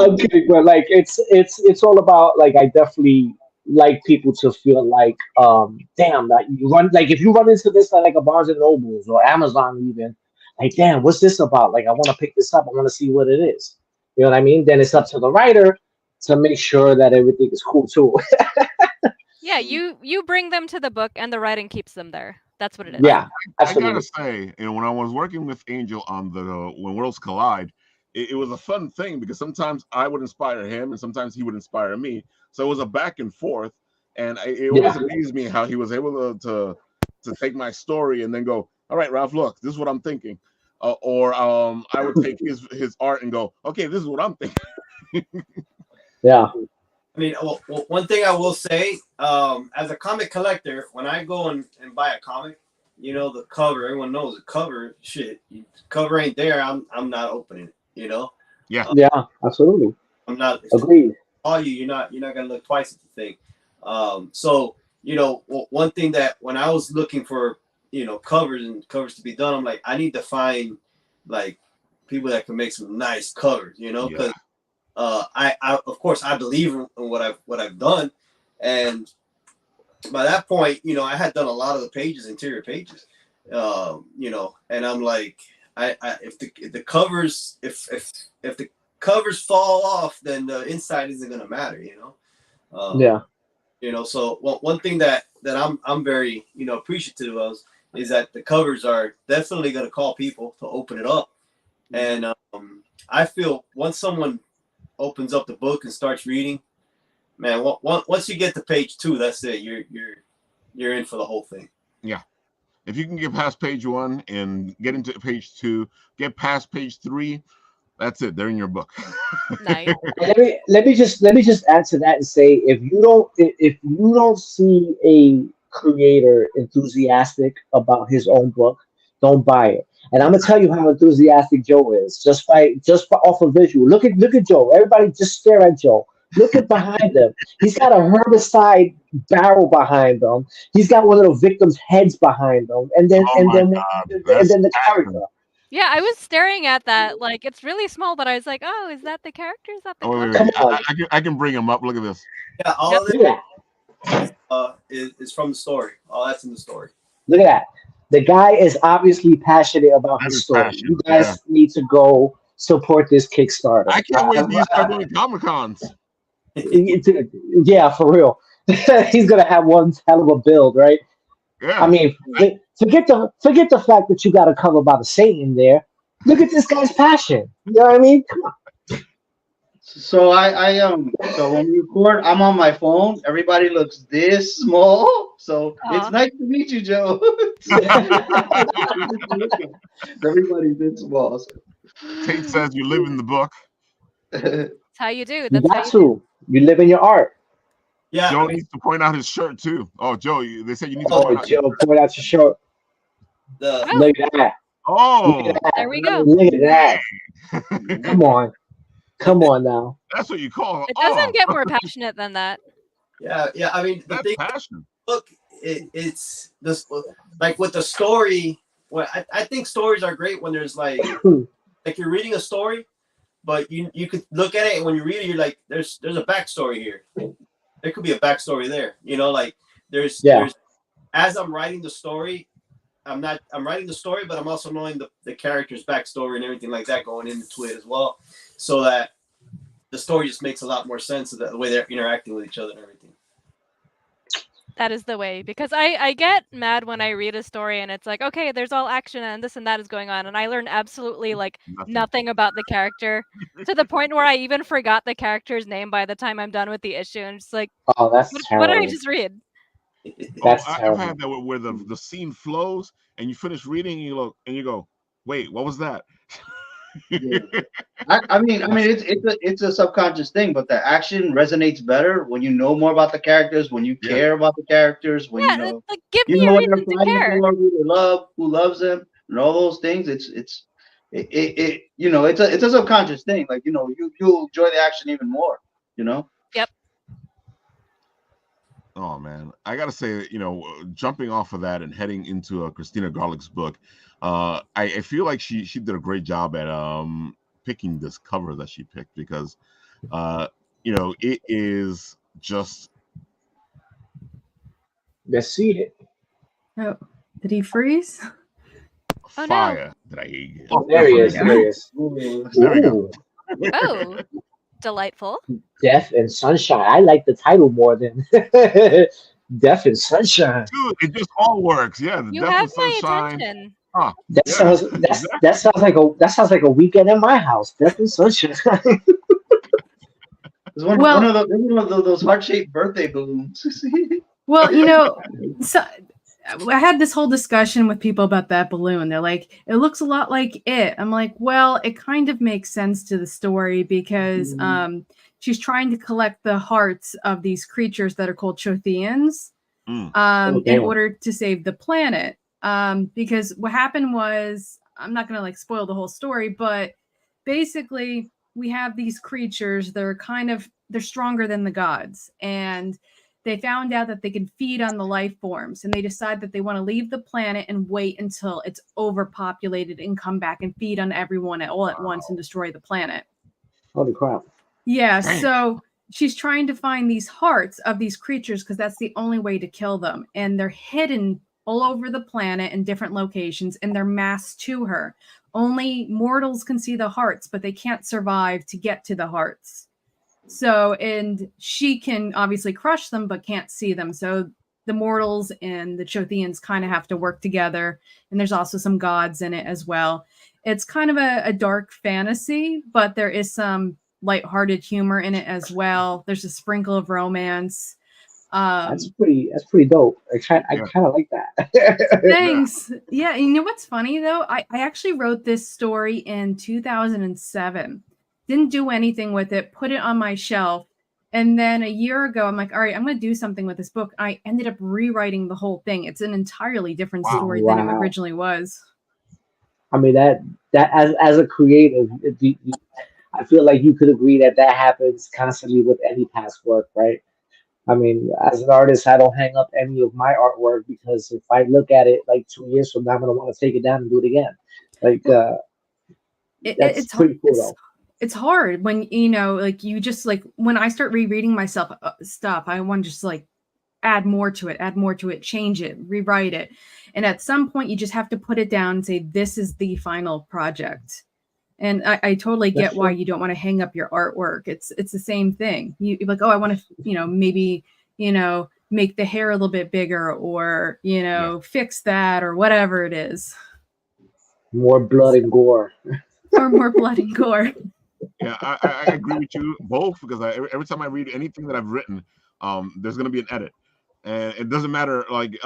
I'm kidding, but like it's all about, like, I definitely like people to feel like, damn, that you run, like if you run into this at like a Barnes and Nobles or Amazon even, like, damn, what's this about? Like, I want to pick this up. I want to see what it is. You know what I mean? Then it's up to the writer to make sure that everything is cool too. Yeah, you bring them to the book and the writing keeps them there. That's what it is. Yeah, I absolutely. gotta say, you know, when I was working with Angel on the When Worlds Collide, it was a fun thing because sometimes I would inspire him and sometimes he would inspire me. So it was a back and forth, and it always amazed me how he was able to take my story and then go, "All right, Ralph, look, this is what I'm thinking," or I would take his art and go, "Okay, this is what I'm thinking." Yeah. I mean, well, one thing I will say, as a comic collector, when I go and buy a comic, you know, the cover, everyone knows the cover, shit, cover ain't there, I'm not opening it, you know? Yeah. Yeah, absolutely. I'm not, Agreed. you're not gonna look twice at the thing. So, you know, one thing that when I was looking for, you know, covers to be done, I'm like, I need to find like people that can make some nice covers, you know, because I of course I believe in what I've done, and by that point, you know, I had done a lot of the pages, interior pages, you know, and I'm like, if the covers if the covers fall off, then the inside isn't gonna matter, you know. Yeah. You know, so one thing that I'm very, you know, appreciative of is that the covers are definitely going to call people to open it up. And I feel once someone opens up the book and starts reading, man, once you get to page 2, that's it. You're in for the whole thing. Yeah. If you can get past page 1 and get into page 2, get past page 3, that's it. They're in your book. Nice. Let me just add to that and say, if you don't see a creator enthusiastic about his own book, don't buy it. And I'm gonna tell you how enthusiastic Joe is just off of visual. Look at Joe. Everybody just stare at Joe. Look at behind him. He's got a herbicide barrel behind him. He's got one of the victims' heads behind him, and then the character. Yeah, I was staring at that. Like, it's really small, but I was like, oh, is that the character? Is that the cover? Come on. I can bring him up. Look at this. Yeah, all of Look at it is from the story. All that's in the story. Look at that. The guy is obviously passionate about his story. You guys need to go support this Kickstarter. I can't wait to start doing Comic-Cons. Yeah, for real. He's gonna have one hell of a build, right? Yeah. I mean, forget the fact that you got a cover by the Saint in there. Look at this guy's passion. You know what I mean? Come on. So so when we record, I'm on my phone. Everybody looks this small. So it's nice to meet you, Joe. Everybody's this small. So. Tate says you live in the book. That's how you do. You That's how got you to. do. You live in your art. Yeah. Joe needs to point out his shirt too. Oh, Joe, they said you need to Oh, point out. Joe, point out your shirt. Look at that. Oh, Look at that. There we go. Look at that. Come on now. That's what you call It doesn't get more passionate than that. Yeah. I mean, the That's thing, passion. look, it's this like with the story. Well, I think stories are great when there's like you're reading a story, but you could look at it and when you read it, you're like, there's a backstory here. There could be a backstory there. You know, like there's as I'm writing the story, I'm writing the story, but I'm also knowing the character's backstory and everything like that going into it as well, so that the story just makes a lot more sense of the way they're interacting with each other and everything. That is the way, because I get mad when I read a story and it's like, okay, there's all action and this and that is going on, and I learn absolutely like nothing about the character to the point where I even forgot the character's name by the time I'm done with the issue, and it's like, Oh, that's what did I terrible. just read? That's I've terrible. had that where the scene flows and you finish reading and you go, wait, what was that? Yeah. I mean, it's a subconscious thing, but the action resonates better when you know more about the characters, when you care about the characters, when you know, like give you me know a what they're reason to fighting care. for, who loves them, and all those things. It's you know, it's a subconscious thing. Like, you know, you'll enjoy the action even more. You know. Yep. Oh man, I gotta say, you know, jumping off of that and heading into Kristina Garlick's book, I feel like she did a great job at picking this cover that she picked, because you know, it is just Let's see it. Oh, did he freeze? Oh, no. fire that I Oh, there he is. There he is. There we go. Ooh, Oh, delightful. Death and Sunshine. I like the title more than Death and Sunshine. Dude, it just all works. Yeah, the You Death have and my Sunshine. attention. That sounds like a weekend in my house. Death and Sunshine. It's one of those heart-shaped birthday balloons. Well, you know, so I had this whole discussion with people about that balloon. They're like, it looks a lot like it. I'm like, well, it kind of makes sense to the story because she's trying to collect the hearts of these creatures that are called Chothians in order to save the planet. Because what happened was, I'm not going to like spoil the whole story, but basically we have these creatures that are they're stronger than the gods, and they found out that they can feed on the life forms, and they decide that they want to leave the planet and wait until it's overpopulated and come back and feed on everyone all at once and destroy the planet. Holy crap. Yeah, so she's trying to find these hearts of these creatures because that's the only way to kill them, and they're hidden all over the planet in different locations, and they're masked to her. Only mortals can see the hearts, but they can't survive to get to the hearts. So, and she can obviously crush them, but can't see them. So the mortals and the Chothians kind of have to work together, and there's also some gods in it as well. It's kind of a dark fantasy, but there is some lighthearted humor in it as well. There's a sprinkle of romance. That's pretty dope. I kind of like that. Thanks. Yeah, you know what's funny though? I actually wrote this story in 2007. Didn't do anything with it, put it on my shelf. And then a year ago, I'm like, all right, I'm going to do something with this book. I ended up rewriting the whole thing. It's an entirely different story than it originally was. I mean, that as a creative, I feel like you could agree that happens constantly with any past work, right? I mean, as an artist, I don't hang up any of my artwork because if I look at it like 2 years from now, I'm going to want to take it down and do it again. Like, that's pretty cool, though. It's hard when, you know, like you just like, when I start rereading myself stuff, I want to just like add more to it, change it, rewrite it. And at some point you just have to put it down and say, this is the final project. And I totally get why you don't want to hang up your artwork. It's the same thing. You're like, oh, I want to, you know, maybe, you know, make the hair a little bit bigger or, you know, fix that or whatever it is. More blood and gore. Or more blood and gore. Yeah, I agree with you both because every time I read anything that I've written, there's going to be an edit. And it doesn't matter. Like,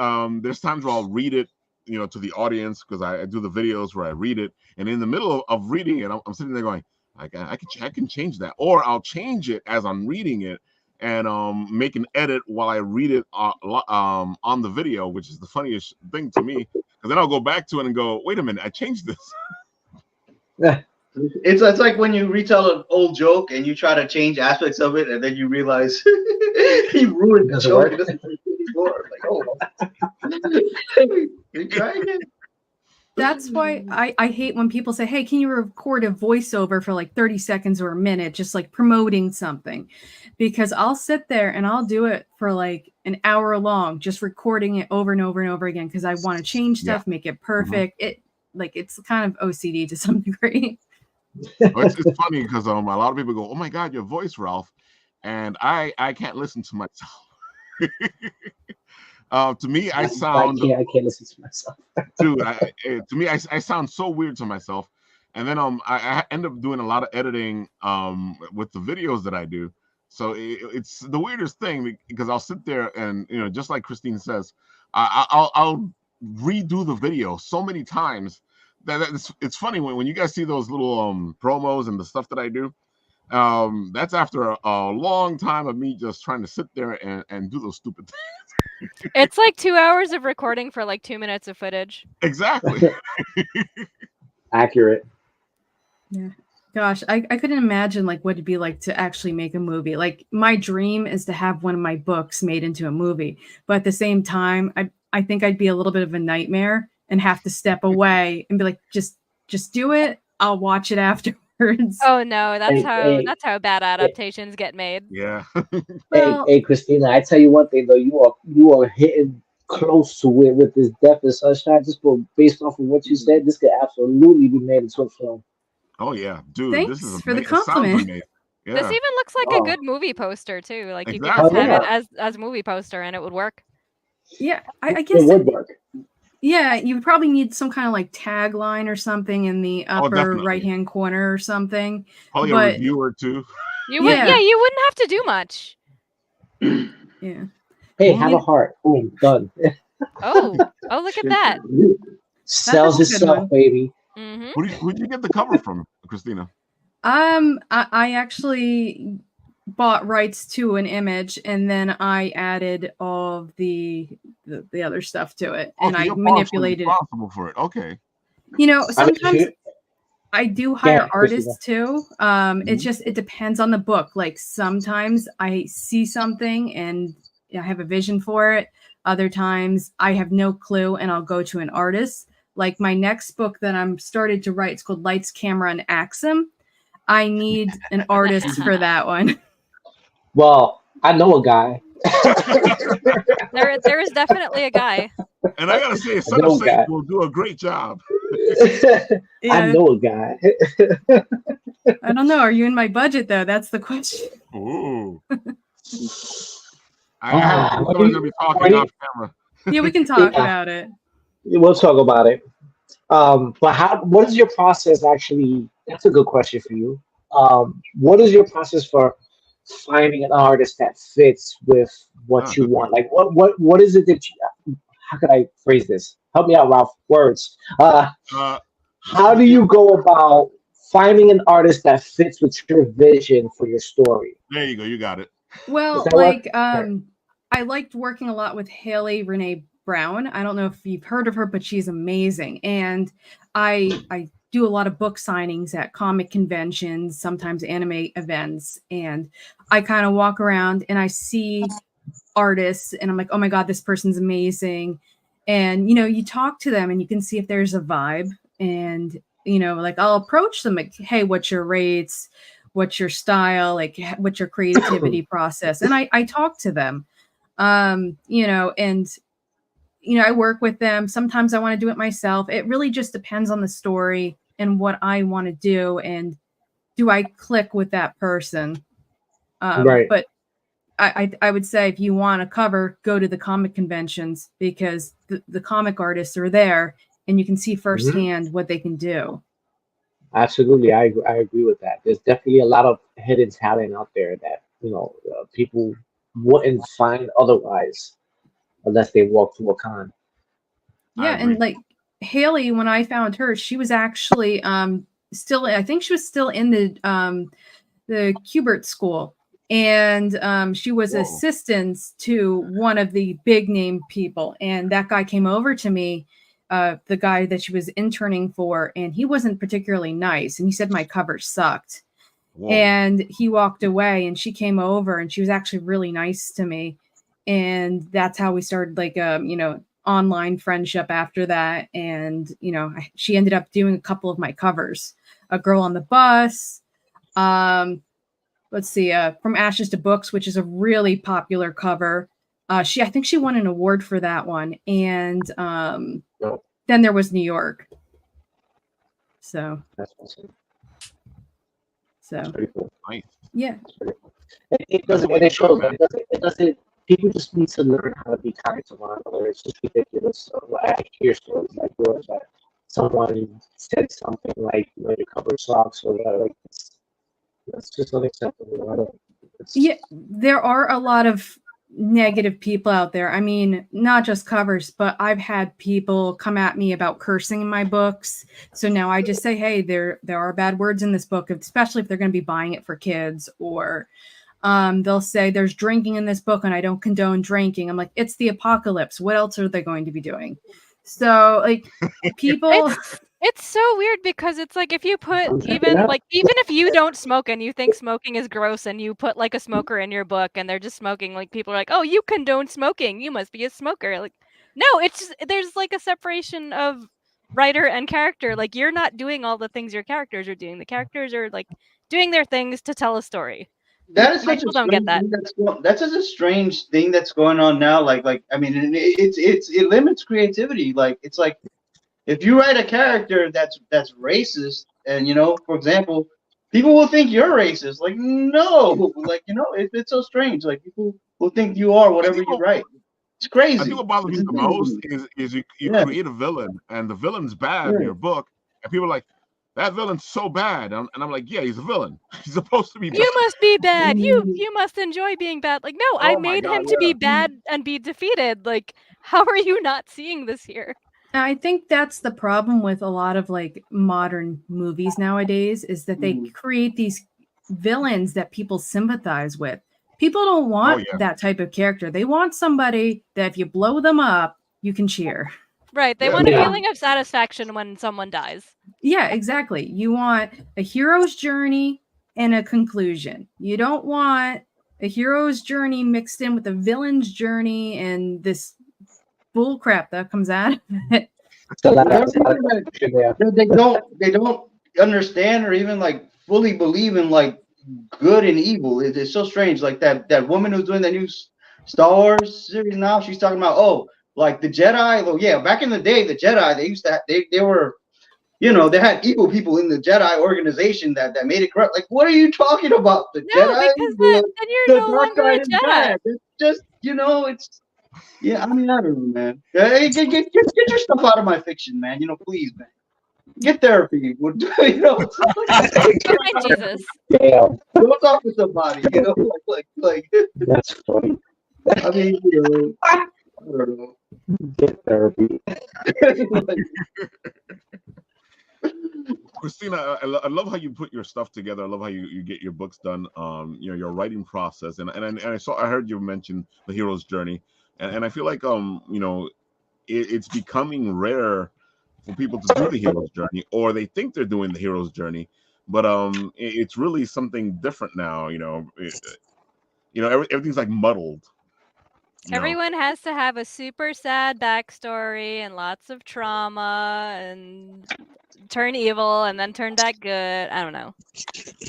there's times where I'll read it, you know, to the audience because I do the videos where I read it. And in the middle of reading it, I'm sitting there going, I can change that. Or I'll change it as I'm reading it and make an edit while I read it on the video, which is the funniest thing to me. Because then I'll go back to it and go, wait a minute, I changed this. It's like when you retell an old joke and you try to change aspects of it, and then you realize you ruined the joke. It doesn't work anymore. Like, oh, you try again. That's why I hate when people say, hey, can you record a voiceover for like 30 seconds or a minute, just like promoting something? Because I'll sit there and I'll do it for like an hour long, just recording it over and over and over again because I want to change stuff, make it perfect. It's kind of OCD to some degree. It's funny because a lot of people go, oh my God, your voice, Ralph. And I can't listen to myself. To me, I sound. I can't listen to myself. Dude, to me, I sound so weird to myself. And then I end up doing a lot of editing with the videos that I do. So it's the weirdest thing because I'll sit there and, you know, just like Christine says, I'll redo the video so many times that it's funny when you guys see those little promos and the stuff that I do. That's after a long time of me just trying to sit there and do those stupid things. It's like 2 hours of recording for like 2 minutes of footage. Exactly. Accurate. Yeah. Gosh, I couldn't imagine like what it'd be like to actually make a movie. Like my dream is to have one of my books made into a movie. But at the same time, I think I'd be a little bit of a nightmare and have to step away and be like, just do it. I'll watch it afterwards. Oh no, that's how bad adaptations get made. Yeah. Hey, Christina, I tell you one thing though, you are hitting close to it with this Death and Sunshine. Just based off of what you said, this could absolutely be made into a film. Oh yeah, dude. Thanks this is for the compliment. Yeah. This even looks like a good movie poster too. Like you could Exactly. just have it as a movie poster and it would work. Yeah, I guess it would work. Yeah, you would probably need some kind of like tagline or something in the upper right-hand corner or something. Probably a reviewer too. You would, yeah, you wouldn't have to do much. Yeah. Hey, have a heart. Boom, done. Oh, look at that. Sells itself, baby. Mm-hmm. Who'd you get the cover from, Christina? I actually bought rights to an image and then I added all of the other stuff to it and I manipulated it. Responsible for it. Okay. You know, sometimes I do hire artists too. It depends on the book. Like sometimes I see something and I have a vision for it. Other times I have no clue and I'll go to an artist. Like my next book that I'm started to write, it's called Lights, Camera, and Axum. I need an artist for that one. Well, I know a guy. There is definitely a guy. And I gotta say, SonofaSaint will do a great job. Yeah. I know a guy. I don't know. Are you in my budget though? That's the question. Ooh. I have a feeling someone's gonna be talking off camera. Yeah, we can talk Yeah. about it. We'll talk about it. But what is your process actually? That's a good question for you. What is your process for finding an artist that fits with what you Good want? question. Like what is it that you, how could I phrase this? Help me out, Ralph. Words. Uh, How do you go about finding an artist that fits with your vision for your story? there you go. You got it. Does Well, that work? I liked working a lot with Haley Renee Brown. I don't know if you've heard of her, but she's amazing. And I do a lot of book signings at comic conventions, sometimes anime events, and I kind of walk around and I see artists and I'm like, oh my God, this person's amazing. And you talk to them and you can see if there's a vibe. And like I'll approach them like, hey, what's your rates? What's your style? Like what's your creativity process? And I talk to them. And I work with them. Sometimes I want to do it myself. It really just depends on the story and what I want to do. And do I click with that person? Right. But I would say if you want a cover, go to the comic conventions because the comic artists are there and you can see firsthand what they can do. Absolutely, I agree with that. There's definitely a lot of hidden talent out there that people wouldn't find otherwise unless they walk through a con. Yeah, and like Haley, when I found her, she was actually still. I think she was still in the Kubert school, and she was assistant to one of the big name people, and that guy came over to me. The guy that she was interning for, and he wasn't particularly nice. And he said my cover sucked. Whoa. And he walked away and she came over and she was actually really nice to me. And that's how we started like, online friendship after that. And, she ended up doing a couple of my covers, A Girl on the Bus. Let's see, From Ashes to Books, which is a really popular cover. I think she won an award for that one. And then there was New York. So that's awesome. So pretty cool. Nice. Yeah. It doesn't when it shows it doesn't people just need to learn how to be kind to one another. It's just ridiculous. So I hear stories like yours that someone said something like your cover sucks or whatever. Like that's just unacceptable. Yeah, there are a lot of negative people out there. I mean, not just covers, but I've had people come at me about cursing in my books. So now I just say, hey, there are bad words in this book, especially if they're going to be buying it for kids, or they'll say there's drinking in this book and I don't condone drinking. I'm like, it's the apocalypse. What else are they going to be doing? So like people It's so weird because it's like if you put even if you don't smoke and you think smoking is gross and you put like a smoker in your book and they're just smoking, like people are like, oh, you condone smoking, you must be a smoker. Like, no, it's just, there's like a separation of writer and character. Like you're not doing all the things your characters are doing. The characters are like doing their things to tell a story. That is such People a don't get that. that's such a strange thing that's going on now. Like I mean, it limits creativity. Like it's like if you write a character that's racist, and for example, people will think you're racist. Like no, like it's so strange. Like people will think you are whatever you write. It's crazy. I think what bothers me the most is you create a villain and the villain's bad in your book, and people are like, that villain's so bad, and I'm like, yeah, he's a villain. He's supposed to be bad. You must be bad. You must enjoy being bad. Like, no, I made him to be bad and be defeated. Like, how are you not seeing this here? I think that's the problem with a lot of like modern movies nowadays is that they create these villains that people sympathize with. People don't want that type of character. They want somebody that if you blow them up, you can cheer. Right. They want a feeling of satisfaction when someone dies. Yeah, exactly. You want a hero's journey and a conclusion. You don't want a hero's journey mixed in with a villain's journey and this bull crap that comes out of it. They don't understand or even like fully believe in like good and evil. It's so strange. Like that woman who's doing the new Star Wars series now, she's talking about like the Jedi. Well, yeah, back in the day, the Jedi they used to they were, they had evil people in the Jedi organization that made it corrupt. Like, what are you talking about? The Jedi? Because then you're no longer a Jedi. It's just you know, it's yeah. I mean, I don't know, man. Hey, get your stuff out of my fiction, man. You know, please, man. Get therapy. You know, Find Jesus. Damn, go talk to somebody. You know, like. that's funny. I mean, you know, I don't know. Get therapy. Kristina, I love how you put your stuff together. I love how you get your books done. You know, your writing process, and I heard you mention the hero's journey, and I feel like you know, it's becoming rare for people to do the hero's journey, or they think they're doing the hero's journey, but it's really something different now. You know, everything's like muddled. You know? Everyone has to have a super sad backstory and lots of trauma and turn evil and then turn back good. I don't know.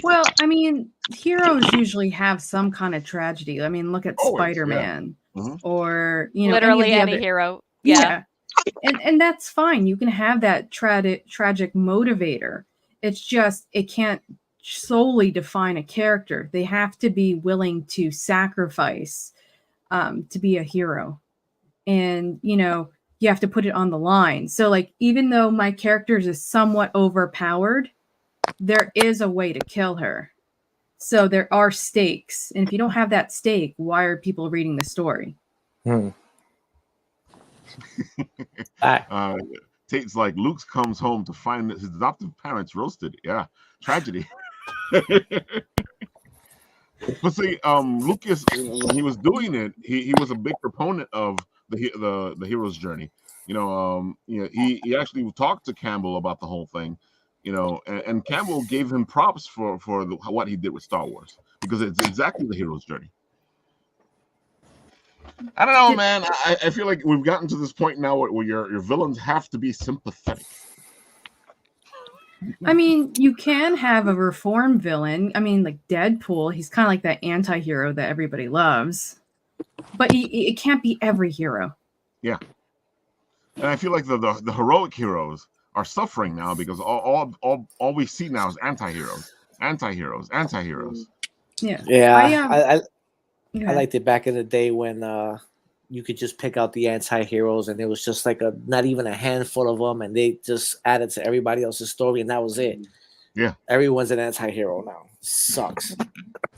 Well, I mean, heroes usually have some kind of tragedy. I mean, look at Always, yeah. Spider-Man Mhm. or, you know, Literally any of any the other. hero. Yeah. And that's fine. You can have that tragic motivator. It's just it can't solely define a character. They have to be willing to sacrifice to be a hero. And, you know, you have to put it on the line. So, like, even though my character is somewhat overpowered, there is a way to kill her. So there are stakes. And if you don't have that stake, why are people reading the story? Tate's like, Luke comes home to find that his adoptive parents roasted. Yeah, tragedy. But see, Lucas, when he was doing it, he was a big proponent of the hero's journey. You know, he actually talked to Campbell about the whole thing. You know, and Campbell gave him props for what he did with Star Wars, because it's exactly the hero's journey. I don't know, man. I feel like we've gotten to this point now where your villains have to be sympathetic. I mean, you can have a reformed villain. I mean, like Deadpool, he's kind of like that anti-hero that everybody loves. But it can't be every hero. Yeah. And I feel like the heroic heroes are suffering now because all we see now is anti-heroes. Yeah. Yeah. I liked it back in the day when you could just pick out the anti-heroes, and there was just like not even a handful of them, and they just added to everybody else's story, and that was it. Yeah. Everyone's an anti-hero now. Sucks.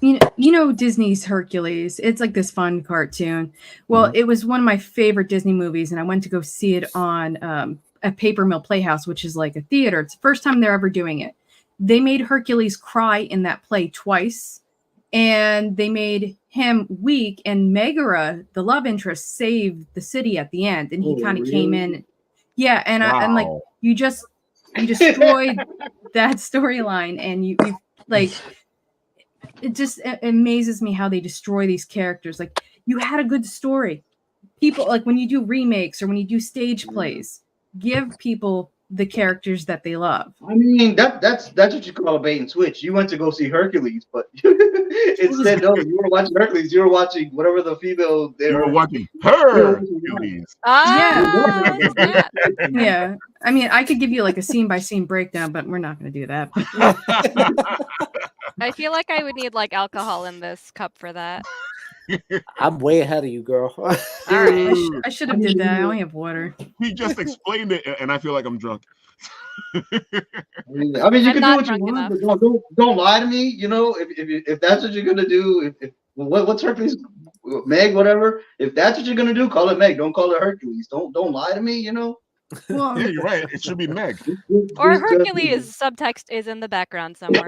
You know Disney's Hercules. It's like this fun cartoon. Well, it was one of my favorite Disney movies, and I went to go see it on a Paper Mill Playhouse, which is like a theater. It's the first time they're ever doing it. They made Hercules cry in that play twice, and they made him weak, and Megara, the love interest, saved the city at the end, and he kind of came in. Yeah, and Wow. I'm like, you destroyed that storyline, and you like, it just amazes me how they destroy these characters. Like, you had a good story. People, like, when you do remakes or when you do stage plays, give people the characters that they love. I mean, that's what you call a bait and switch. You went to go see Hercules, but instead, no, you were watching Hercules. You were watching whatever the female they were watching Hercules. Yeah. I mean, I could give you like a scene by scene breakdown, but we're not going to do that. I feel like I would need like alcohol in this cup for that. I'm way ahead of you, girl. All right, I should have did that. I only have water. He just explained it, and I feel like I'm drunk. I mean, you can do what you want, but don't lie to me. You know, if that's what you're gonna do, what's Hercules, Meg, whatever. If that's what you're gonna do, call it Meg. Don't call it Hercules. Don't lie to me. You know. Well, yeah, you're right. It should be Meg. Or Hercules subtext is in the background somewhere.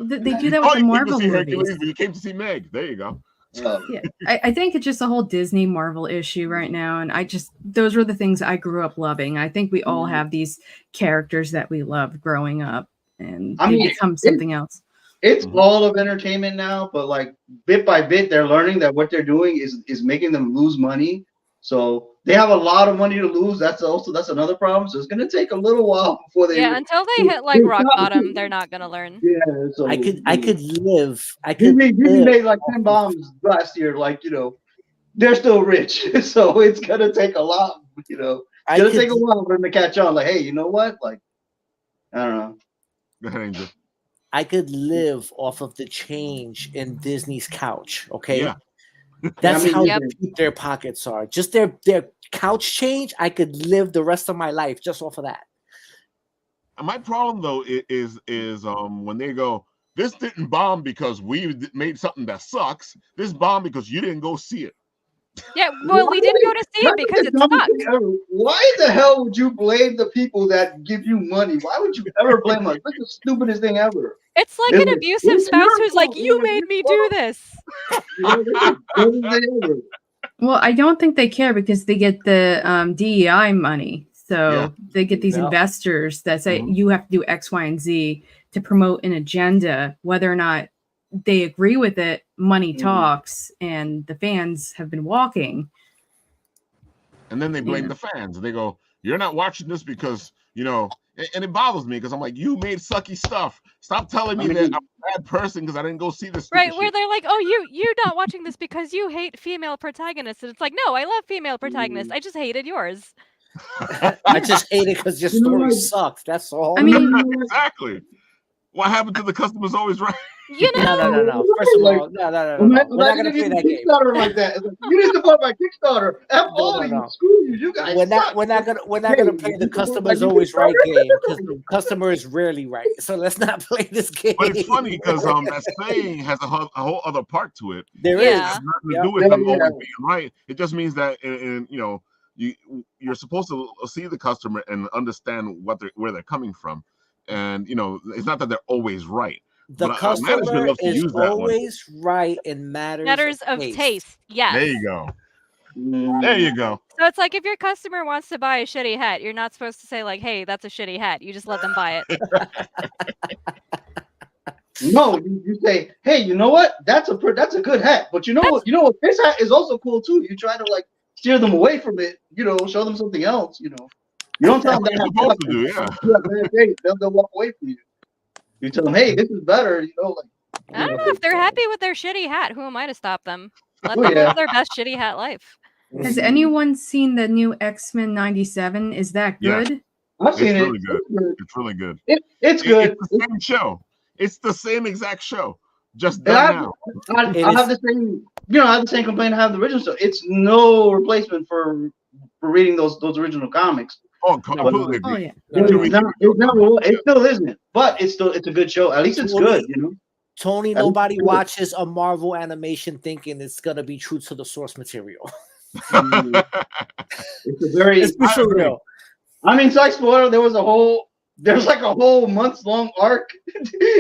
They do that with the Marvel movies. You came to see Meg. There you go. Yeah, I think it's just a whole Disney Marvel issue right now, and those were the things I grew up loving. I think we all have these characters that we loved growing up, and they become something else. It's all of entertainment now, but like bit by bit, they're learning that what they're doing is making them lose money. So they have a lot of money to lose. That's another problem. So it's gonna take a little while before they. Yeah, until they hit like rock bottom, they're not gonna learn. Yeah, so I could live. Disney made like 10 bombs last year. Like, you know, they're still rich, so it's gonna take a lot. You know, it's gonna take a while for them to catch on. Like, hey, you know what? Like, I don't know. Go ahead, Angel. I could live off of the change in Disney's couch. Okay. Yeah. That's mean, how Yep. deep their pockets are. Just their couch change, I could live the rest of my life just off of that. My problem though is when they go, this didn't bomb because we made something that sucks. This bombed because you didn't go see it. Yeah, well, we didn't go to see it because it sucked. Why the hell would you blame the people that give you money? Why would you ever blame us? That's the stupidest thing ever. It's like It's an like, abusive it's spouse your who's like, fault, you man. made It's me your do fault." this. You know, this is the dumbest thing ever. Well, I don't think they care because they get the DEI money. So Yeah. they get these Yeah. investors that say Mhm. you have to do X, Y, and Z to promote an agenda. Whether or not they agree with it, money Mhm. talks, and the fans have been walking. And then they blame Yeah. the fans. And they go, you're not watching this because, you know, and it bothers me because I'm like, you made sucky stuff. Stop telling me that I'm a bad person because I didn't go see this stupid Right, where shit. they're like, oh, you're not watching this because you hate female protagonists. And it's like, no, I love female protagonists. I just hated yours. I just hate it because your You know, story like- sucks. That's all. I mean, Exactly. What happened to the customer's always right? You know, No. First of all, no. We're not gonna play that game. Kickstarter like that. It's like, you need to support my Kickstarter. F all you. No. Screw you. You guys We're suck. not gonna play the customer's always right game because the customer is rarely right. So let's not play this game. But it's funny because that saying has a whole other part to it. There It is. Yeah. has nothing to Yep. do with Yeah, them yeah. always being right. It just means that, you know, you're supposed to see the customer and understand where they're coming from, and you know, it's not that they're always right. The But customer management loves to is use that one. always right in matters of taste. Yes. There you go. Mm. There you go. So it's like if your customer wants to buy a shitty hat, you're not supposed to say like, "Hey, that's a shitty hat." You just let them buy it. No, you say, hey, you know what? That's a good hat. But you know what? This hat is also cool too. You try to like steer them away from it. You know, show them something else. You know, you don't tell them That's what you're supposed to do, yeah. They'll walk away from you. You tell them, hey, this is better. You know, like. I don't know if they're happy with their shitty hat. Who am I to stop them? Let Oh, them yeah. live their best shitty hat life. has anyone seen the new X-Men 97? Is that Yeah. good? I've seen It's it. really good. It's really good. It's good. It's the same show. It's the same exact show, just And done now. I have the same, I have the same complaint I have the original. So it's no replacement for reading those original comics. Oh, completely agree. Oh yeah. It still isn't, but it's a good show. At least it's good, you know. Tony, nobody watches a Marvel animation thinking it's gonna be true to the source material. It's a very. Let's be for real. I mean, so I spoiled. There's like a whole months-long arc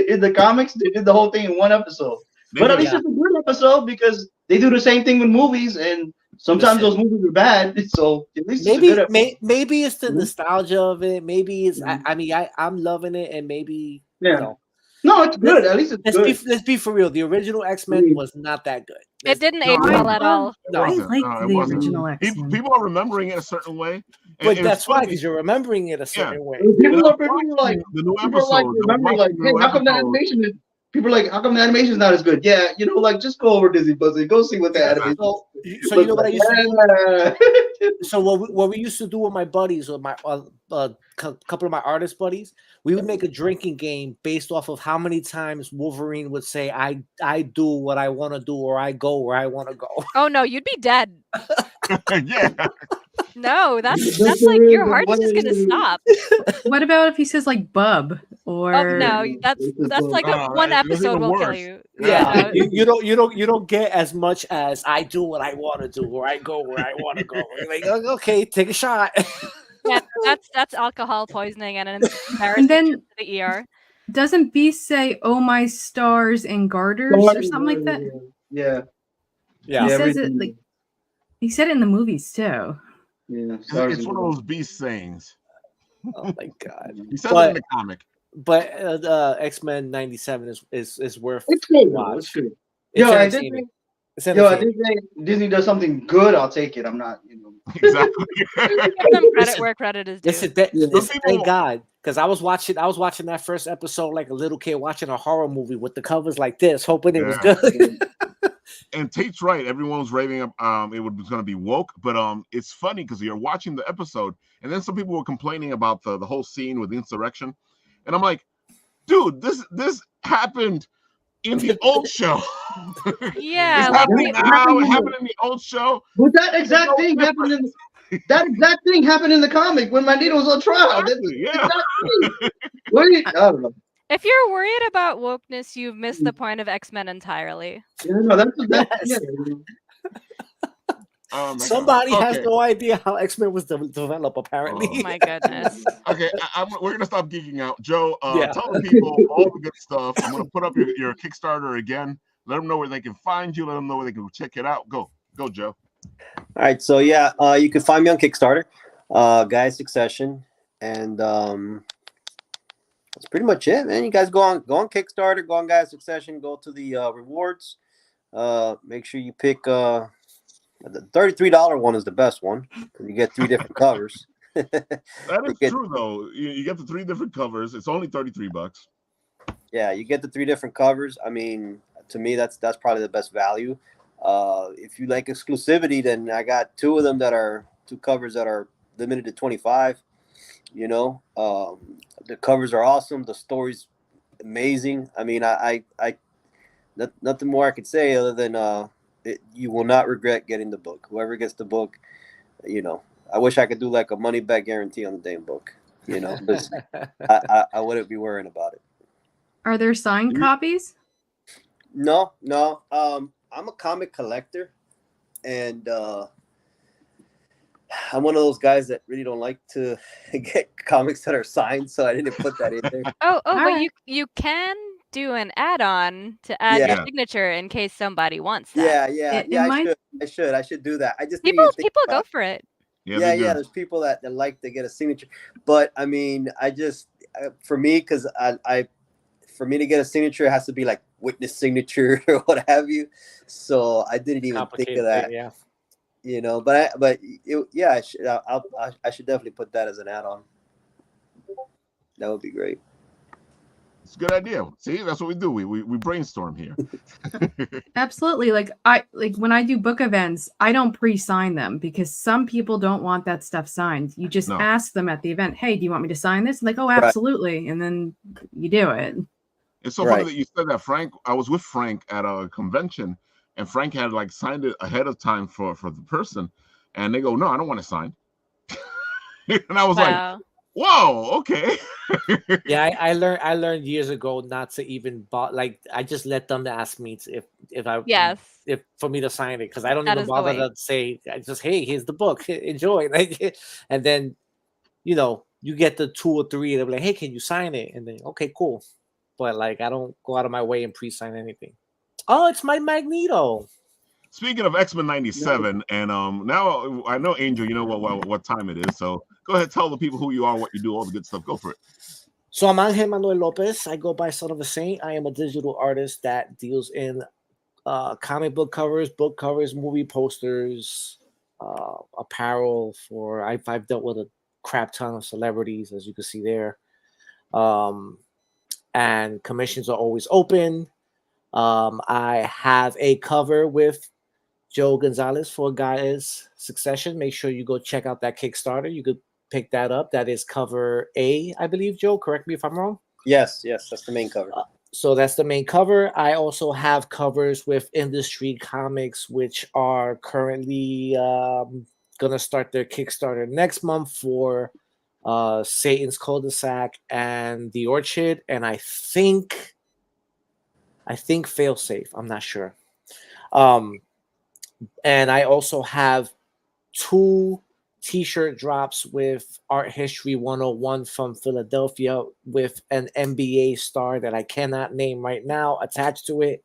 in the comics. They did the whole thing in one episode. But at least it's a good episode because they do the same thing with movies, and sometimes those movies are bad. So at least maybe it's the nostalgia of it. Maybe it's. I'm loving it, and maybe No, it's good. At least it's good. Let's be for real. The original X-Men was not that good. It didn't age well at all. No, I like it the wasn't. original X-Men. People are remembering it a certain way. But and that's it's why, funny. because you're remembering it a certain way. People are like, the new people are like, episode. remember, like, hey, how come the animation is? People are like, how come the animation is not as good? Yeah, like, just go over Disney Plus and go see what the animation. So you know what I used to do? So what we used to do with my buddies, or my couple of my artist buddies, we would make a drinking game based off of how many times Wolverine would say, "I do what I want to do," or "I go where I want to go." Oh no, you'd be dead. Yeah. No, that's like your heart's just gonna stop. What about if he says like bub or? Oh no, that's like one episode will kill you. Yeah, you don't get as much as "I do what I want to do" or "I go where I want to go." You're like, okay, take a shot. Yeah, that's alcohol poisoning and an embarrassing And then trip to the ER. Doesn't Beast say "Oh my stars and garters" or something like that? Yeah. He says it like he said it in the movies too. Yeah, it's one of those Beast sayings. Oh my god! He said it in the comic. But X-Men 97 is worth it's good. watch. It's good. I did say Disney does something good, I'll take it. I'm not, Exactly. Give them credit where credit is due. Thank God, because I was watching that first episode like a little kid watching a horror movie with the covers like this, hoping it was good. And Tate's right. Everyone was raving up. It was going to be woke, but it's funny because you're watching the episode, and then some people were complaining about the whole scene with the insurrection, and I'm like, dude, this happened in the old show. Yeah, It's like happening now. It happened in the old show. But that exact thing happened in that exact thing happened in the comic when Magneto was on trial. Exactly, yeah. What do you, I don't know. if you're worried about wokeness, you've missed the point of X-Men entirely. Yeah, no, that's Yes. Oh my Somebody God. has Okay. no idea how X-Men was developed, apparently. Oh. My goodness. Okay, we're gonna stop geeking out. Joe, Yeah. tell the people all the good stuff. I'm gonna put up your Kickstarter again. Let them know where they can find you. Let them know where they can check it out. Go, Joe. All right, so yeah, you can find me on Kickstarter, Gaias Succession, and that's pretty much it, man. You guys go on Kickstarter, go on Gaias Succession, go to the rewards. Make sure you pick the $33 one is the best one because you get 3 different covers. That is true though. You get the 3 different covers. It's only $33. Yeah, you get the 3 different covers. I mean, to me, that's probably the best value. If you like exclusivity, then I got 2 of them that are 2 covers that are limited to 25. You know, the covers are awesome. The story's amazing. I mean, I nothing more I could say other than you will not regret getting the book. Whoever gets the book, you know, I wish I could do like a money back guarantee on the damn book. You know, I wouldn't be worrying about it. Are there signed copies? No. I'm a comic collector, and I'm one of those guys that really don't like to get comics that are signed, so I didn't put that in there. But right. you can do an add-on to add your signature in case somebody wants that. I should do that. I just people go for it. Yeah, there's people that like to get a signature, but I mean, I just for me, because for me to get a signature, it has to be like witness signature or what have you. So I didn't even think of that. Yeah. You know, I should definitely put that as an add-on. That would be great. It's a good idea. See, that's what we do. We brainstorm here. Absolutely. Like when I do book events, I don't pre-sign them because some people don't want that stuff signed. You just ask them at the event, "Hey, do you want me to sign this?" And like, "Oh, absolutely." Right. And then you do it. It's so funny that you said that, Frank. I was with Frank at a convention, and Frank had like signed it ahead of time for the person, and they go, "No, I don't want to sign." And I was like, "Whoa, okay." Yeah, I learned years ago not to even like I just let them ask me if for me to sign it, because I don't even bother to say. I just, hey, here's the book, enjoy. Like, and then you know you get the 2 or 3, they're like, hey, can you sign it? And then okay, cool. But like I don't go out of my way and pre-sign anything. Oh, it's my Magneto. Speaking of X-Men 97, and now I know, Angel, you know what time it is. So go ahead, tell the people who you are, what you do, all the good stuff. Go for it. So I'm Angel Manuel Lopez. I go by SonofaSaint. I am a digital artist that deals in comic book covers, movie posters, apparel. I've dealt with a crap ton of celebrities, as you can see there. And commissions are always open. I have a cover with Joe Gonzalez for Gaias Succession. Make sure you go check out that Kickstarter. You could pick that up. That is cover A, I believe, Joe. Correct me if I'm wrong. Yes, that's the main cover. So that's the main cover. I also have covers with Industry Comics, which are currently going to start their Kickstarter next month for Satan's Cul-de-sac and The Orchid. And I think Failsafe. I'm not sure. And I also have 2 t-shirt drops with Art History 101 from Philadelphia with an NBA star that I cannot name right now attached to it,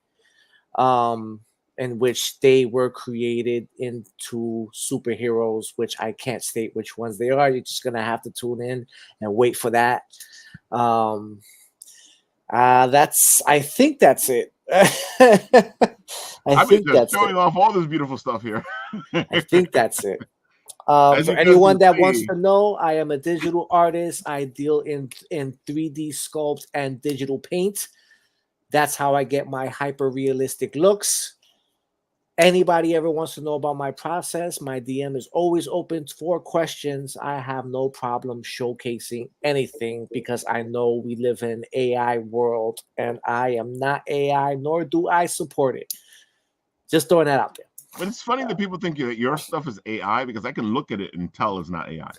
in which they were created into superheroes, which I can't state which ones they are. You're just going to have to tune in and wait for that. I think that's it. I think that's showing off all this beautiful stuff here. I think that's it. For anyone that wants to know, I am a digital artist. I deal in 3D sculpt and digital paint. That's how I get my hyper realistic looks. Anybody ever wants to know about my process, my DM is always open for questions. I have no problem showcasing anything because I know we live in an AI world and I am not AI, nor do I support it. Just throwing that out there. But it's funny that people think that your stuff is AI because I can look at it and tell it's not AI.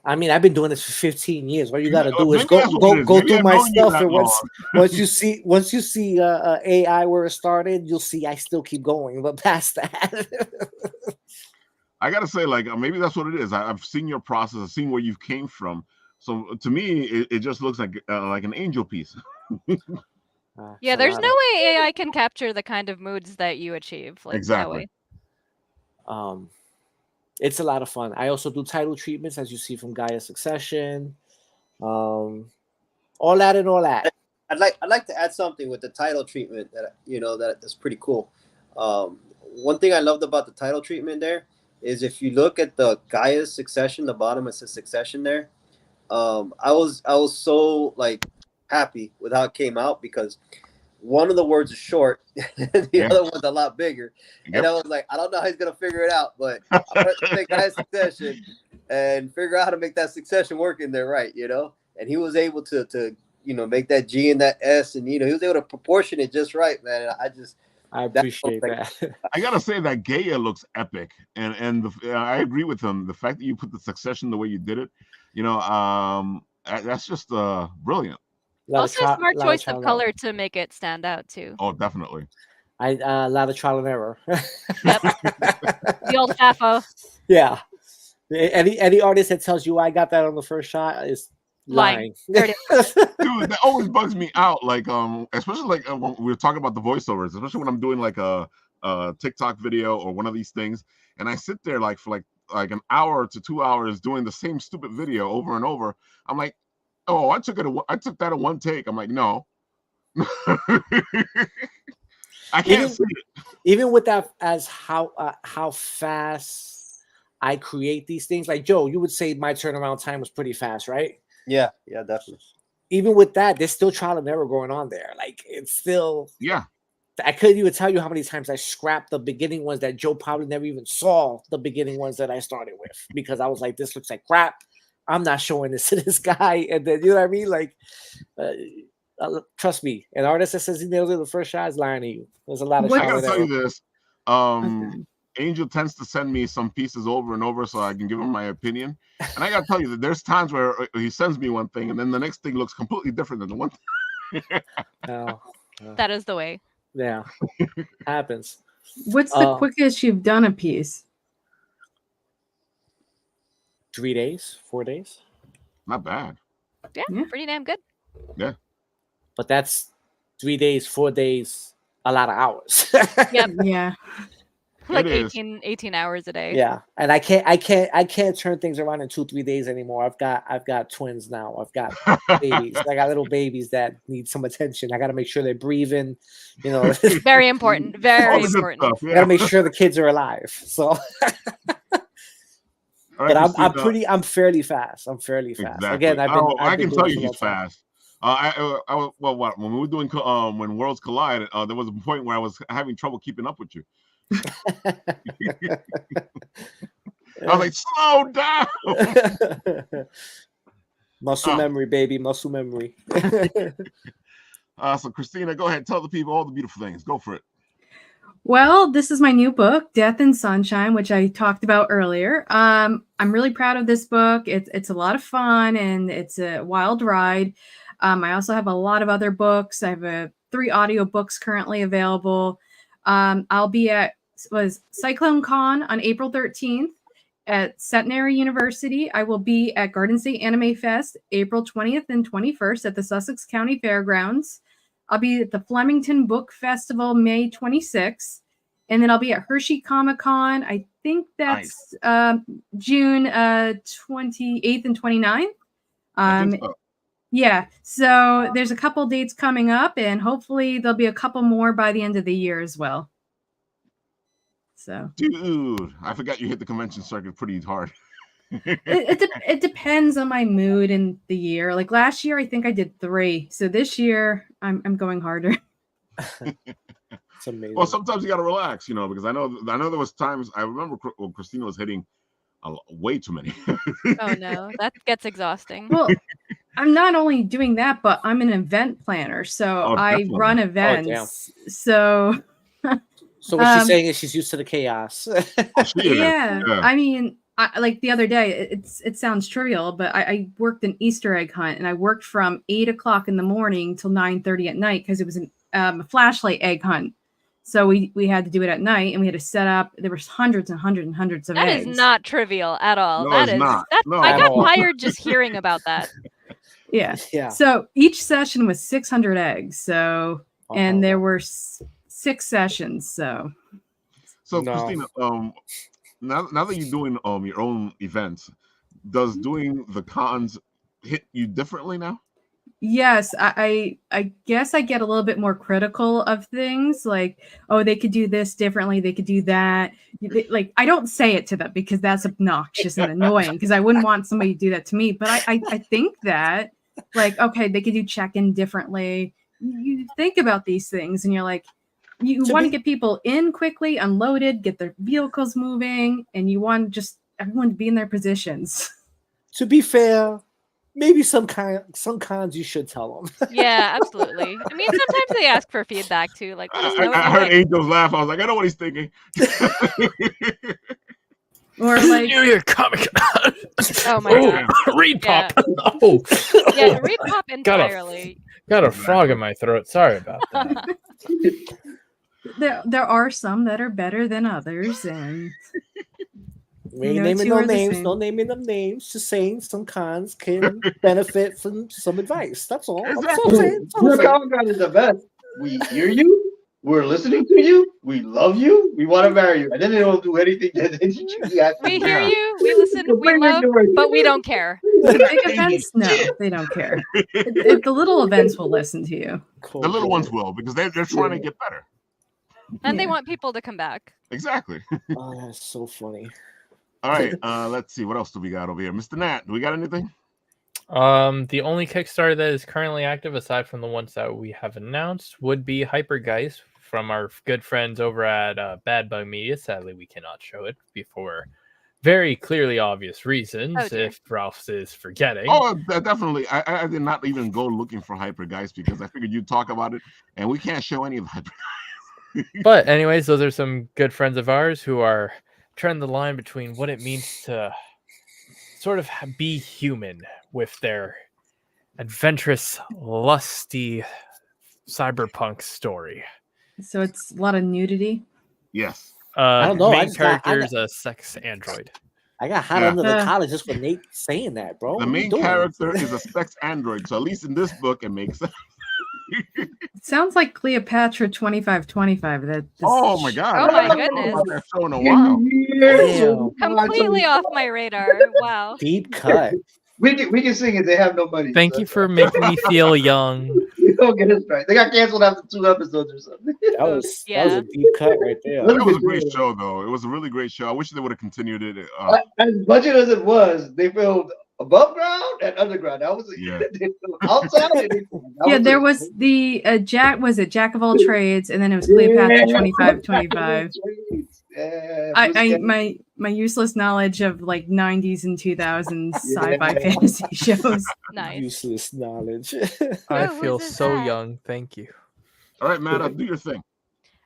I mean, I've been doing this for 15 years. All you got to do is Maybe go that's what it is. Maybe through I've my known you stuff, that and long. once you see AI where it started, you'll see I still keep going. But past that, I gotta say, like, maybe that's what it is. I've seen your process. I've seen where you came from. So to me, it just looks like an angel piece. Yeah, there's no way AI can capture the kind of moods that you achieve. Like, Exactly. No way. It's a lot of fun. I also do title treatments, as you see from Gaias Succession. All that and all that. I'd like to add something with the title treatment that's pretty cool. One thing I loved about the title treatment there is if you look at the Gaias Succession, the bottom it says Succession there. I was so like happy with how it came out because one of the words is short, the other one's a lot bigger, and I was like, I don't know how he's gonna figure it out, but I'm gonna take Gaias Succession and figure out how to make that succession work in there, right? And he was able to make that G and that S, and he was able to proportion it just right, man. I appreciate that. I gotta say that Gaia looks epic, and I agree with him. The fact that you put the succession the way you did it, that's just brilliant. Also, a smart choice of color to make it stand out too. Oh, definitely. A lot of trial and error. Yep. The old FAFO. Yeah. Any artist that tells you I got that on the first shot is lying. Dude, that always bugs me out. Like, especially like when we're talking about the voiceovers, especially when I'm doing like a TikTok video or one of these things, and I sit there like for like an hour to 2 hours doing the same stupid video over and over. I'm like, oh, I took that in one take. I'm like, no. I can't see it. Even with that, as how fast I create these things, like Joe, you would say my turnaround time was pretty fast, right? Yeah, definitely. Even with that, there's still trial and error going on there. Like it's still, I couldn't even tell you how many times I scrapped the beginning ones that Joe probably never even saw the beginning ones that I started with because I was like, this looks like crap. I'm not showing this to this guy, and then you know what I mean, like. Trust me, an artist that says he nails it the first shot is lying to you. There's a lot of. I gotta tell you this. Angel tends to send me some pieces over and over so I can give him my opinion. And I gotta tell you that there's times where he sends me one thing and then the next thing looks completely different than the one thing. That is the way. Yeah, happens. What's the quickest you've done a piece? 3 days, 4 days. Not bad. Yeah, pretty damn good. Yeah. But that's 3 days, 4 days, a lot of hours. Yep. Yeah. Like 18 hours a day. Yeah. And I can't turn things around in 2-3 days anymore. I've got twins now. I've got babies. I got little babies that need some attention. I gotta make sure they're breathing, Very important. Very important. Stuff, yeah. I gotta make sure the kids are alive. So but I'm fairly fast. Exactly. Again, I can tell you he's fast. When we were doing when Worlds Collide, there was a point where I was having trouble keeping up with you. I was like, slow down. Muscle memory, baby, muscle memory. So Kristina, go ahead, tell the people all the beautiful things. Go for it. Well, this is my new book, Death and Sunshine, which I talked about earlier. I'm really proud of this book. It's a lot of fun and it's a wild ride. I also have a lot of other books. I have 3 audiobooks currently available. I'll be at Cyclone Con on April 13th at Centenary University. I will be at Garden State Anime Fest April 20th and 21st at the Sussex County Fairgrounds. I'll be at the Flemington Book Festival May 26th. And then I'll be at Hershey Comic Con. I think that's June 28th and 29th. I think so. Yeah, so there's a couple dates coming up, and hopefully there'll be a couple more by the end of the year as well. So, dude, I forgot you hit the convention circuit pretty hard. it depends on my mood and the year. Like last year, I think I did 3. So this year, I'm going harder. It's amazing. Well, sometimes you got to relax, because I know there was times I remember when Kristina was hitting way too many. Oh no, that gets exhausting. Well, I'm not only doing that, but I'm an event planner, so Oh, I definitely. run events. So what she's saying is she's used to the chaos. Yeah. I mean, like the other day, it sounds trivial, but I worked an Easter egg hunt, and I worked from 8 o'clock in the morning till 9:30 at night because it was a flashlight egg hunt. So we had to do it at night, and we had to set up. There was hundreds and hundreds and hundreds of eggs. That is not trivial at all. No, That it's is not. No, I at got all. tired just hearing about that. Yeah. Yeah. So each session was 600 eggs. So and there were 6 sessions. So Kristina, now that you're doing your own events, does doing the cons hit you differently now? yes, I guess I get a little bit more critical of things, like, oh, they could do this differently, they could do that. Like, I don't say it to them because that's obnoxious and annoying, because I wouldn't want somebody to do that to me. But I think that, like, okay, they could do check-in differently. You think about these things and you're like, you want to get people in quickly, unloaded, get their vehicles moving, and you want just everyone to be in their positions. To be fair, maybe some cons you should tell them. Yeah, absolutely. I mean, sometimes they ask for feedback too. Like, let us know what I you heard think. Angel's laugh. I was like, I know what he's thinking. Or like, New Year Comic Con. Oh my god. Reed Yeah. Pop. No. Yeah, read pop entirely. Got a frog in my throat. Sorry about that. there are some that are better than others, and We ain't naming no names, no naming them names. Just saying some cons can benefit from some advice. That's all. That's all I'm saying. Your Comic Con is the best. We hear you. We're listening to you. We love you. We want to marry you. And then they don't do anything. We hear you, we listen, we love, but we don't care. the big events, no, they don't care. The little events will listen to you. The little ones will, because they're trying to get better. And they want people to come back. Exactly. Oh, that's so funny. All right, let's see. What else do we got over here? Mr. Nat, do we got anything? The only Kickstarter that is currently active, aside from the ones that we have announced, would be Hyper Guys from our good friends over at Bad Bug Media. Sadly, we cannot show it for very clearly obvious reasons, if Ralph is forgetting. Oh, definitely. I did not even go looking for Hyper Guys because I figured you'd talk about it, and we can't show any of the Hyper Guys. But anyways, those are some good friends of ours who are treading the line between what it means to sort of be human with their adventurous, lusty cyberpunk story. So it's a lot of nudity. Yes. I don't know. Main character is a sex android. I got hot under the collar just for Nate saying that, bro. The main character is a sex android, so at least in this book, it makes sense. It sounds like Cleopatra 2525. Oh my god! Oh my goodness! That show in a while. Completely off my radar. Wow. Deep cut. We can sing it. They have no money. Thank you for making me feel young. You don't get us right. They got canceled after 2 episodes or something. That was a deep cut right there. It was a great show, though. It was a really great show. I wish they would have continued it. As budget as it was, they filmed above ground and underground. That was outside. There was the Jack of all trades, and then it was Cleopatra 2525. My useless knowledge of like 90s and 2000s sci-fi fantasy shows. Nice. Useless knowledge. I feel so young. Thank you. All right, Matt, do your thing.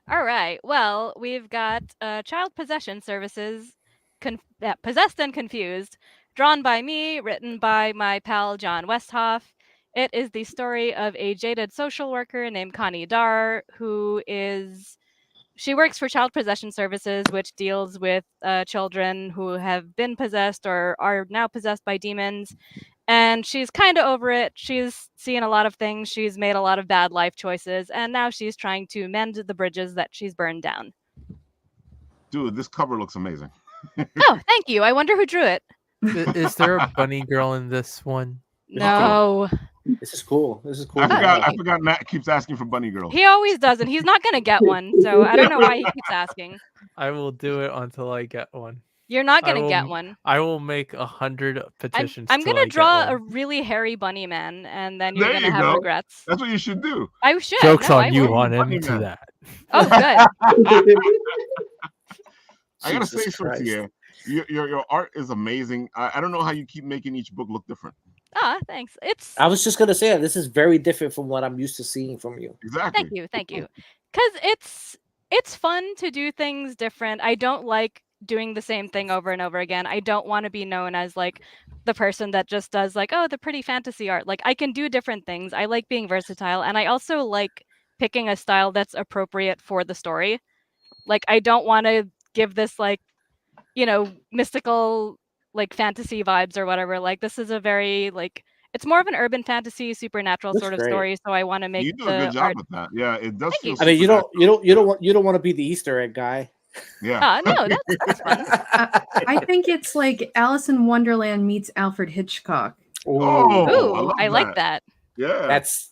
All right. Well, we've got Child Possession Services, Possessed and Confused, drawn by me, written by my pal John Westhoff. It is the story of a jaded social worker named Connie Dar, she works for Child Possession Services, which deals with children who have been possessed or are now possessed by demons. And she's kind of over it. She's seen a lot of things. She's made a lot of bad life choices. And now she's trying to mend the bridges that she's burned down. Dude, this cover looks amazing. Oh, thank you. I wonder who drew it. Is there a bunny girl in this one? No. This is cool. I forgot Matt keeps asking for bunny girl. He always does, and he's not going to get one. So I don't know why he keeps asking. I will do it until I get one. You're not going to get one. I will make 100 petitions. I'm going to draw a really hairy bunny man, and then you're going to have regrets. That's what you should do. I should. Joke's on you on into that. Oh, good. I gotta say, Jesus Christ. Sorcia, your art is amazing. I don't know how you keep making each book look different. Ah, thanks. I was just gonna say this is very different from what I'm used to seeing from you. Exactly. Thank you. Because it's fun to do things different. I don't like doing the same thing over and over again. I don't want to be known as like the person that just does like, oh, the pretty fantasy art. Like I can do different things. I like being versatile, and I also like picking a style that's appropriate for the story. Like I don't want to give this like, mystical like fantasy vibes or whatever. Like this is a very like it's more of an urban fantasy supernatural Looks sort of great. story, so I want to make You do a the good job art. with that. Yeah, it does Thank feel. you. I mean, you don't supernatural. want to be the Easter egg guy. Yeah. No, that's fun. I think it's like Alice in Wonderland meets Alfred Hitchcock. Oh, I Ooh, love I like that. that. Yeah.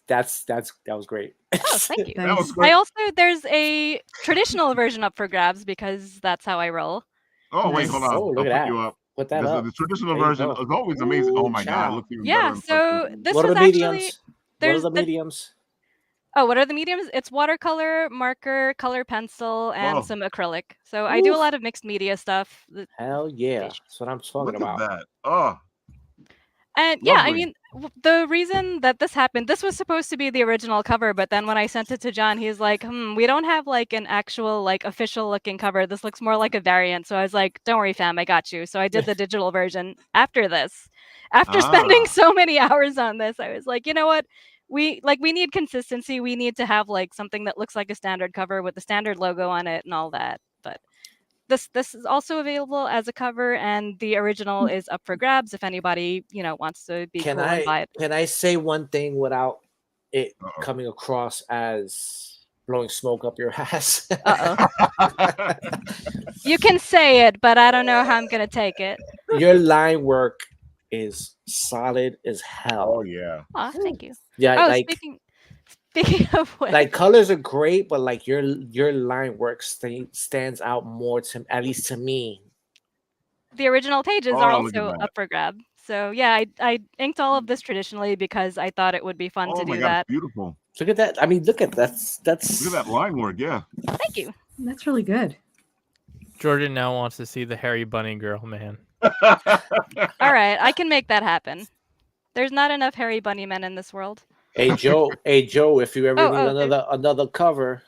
That was great. Oh, thank you. That was Thanks. great. I also there's a traditional version up for grabs because that's how I roll. Oh, wait, Nice. hold on. Oh, look I'll at put you that. up. Put that The up. traditional There you version go. is always amazing. Oh Ooh, my god, it child. looks even better Yeah, in so person. this What are was the actually mediums? What are there's the the mediums? oh, what are the mediums? It's watercolor, marker, color pencil, and Whoa, some acrylic. So I do a Oof. lot of mixed media stuff. Hell yeah. That's what I'm talking look at about. that. Oh, And yeah, I lovely. mean, the reason that this happened, this was supposed to be the original cover, but then when I sent it to John, he's like, we don't have like an actual like official looking cover. This looks more like a variant. So I was like, don't worry, fam, I got you. So I did the digital version after this. After spending Ah, so many hours on this, I was like, you know what? We need consistency. We need to have like something that looks like a standard cover with the standard logo on it and all that. But this is also available as a cover, and the original is up for grabs if anybody wants to be Can cool and buy it. I say one thing without it uh-oh. coming across as blowing smoke up your ass? You can say it, but I don't know how I'm gonna take it. Your line work is solid as hell. Oh yeah. Aw, thank you. Yeah, Oh, like speaking of which, like colors are great, but like your line work stands out more to at least to me. the original pages are Oh, look at also that. up for grab. So yeah, I inked all of this traditionally because I thought it would be fun Oh to my do god, that. it's beautiful. Look at that. I mean, look at that's Look at that line work. Yeah. Thank you. That's really good. Jordan now wants to see the hairy bunny girl, man. All right, I can make that happen. There's not enough hairy bunny men in this world. Hey Joe, if you ever need there's- another cover.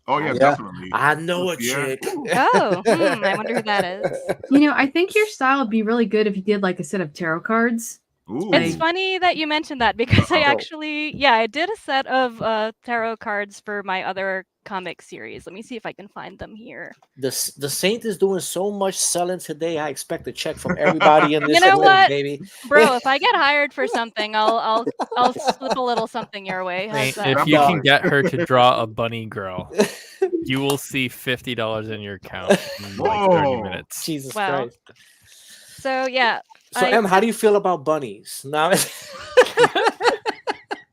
Oh yeah, Yeah. definitely. I know a Yeah. chick. Oh, I wonder who that is. I think your style would be really good if you did like a set of tarot cards. Ooh. It's funny that you mentioned that because I Uh-oh. actually, I did a set of tarot cards for my other comic series. Let me see if I can find them here. The Saint is doing so much selling today. I expect a check from everybody in this You know room, what? baby. Bro, if I get hired for something, I'll slip a little something your way. How's Saint, that? if you can Dog. get her to draw a bunny girl, you will see $50 in your account in like 30 Whoa. minutes. Jesus Wow. Christ. So yeah, So Em, how do you feel about bunnies? Now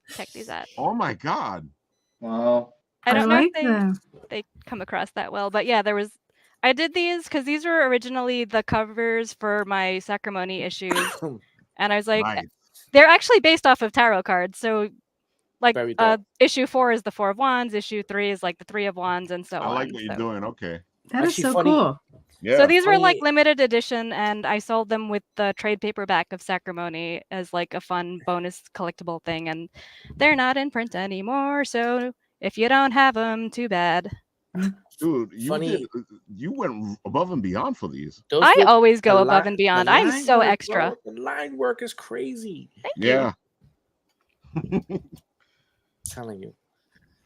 check these out. Oh my god. Wow. I don't know like if them. they come across that well, but yeah, I did these because these were originally the covers for my Sacrimony issues, and I was like, Nice. they're actually based off of tarot cards. So, like, Very dope. issue 4 is the 4 of Wands, issue 3 is like the 3 of Wands, and so I on. like what you're So- doing. Okay. That is Actually, so funny. cool. Yeah. So these were like Funny- limited edition, and I sold them with the trade paperback of Sacrimony as like a fun bonus collectible thing, and they're not in print anymore. So if you don't have them, too bad. Dude, Funny- you went above and beyond for these. Those I look- always go the above li- and beyond. the I'm line so work, extra. bro, the line work is crazy. Thank you. Yeah. I'm telling you.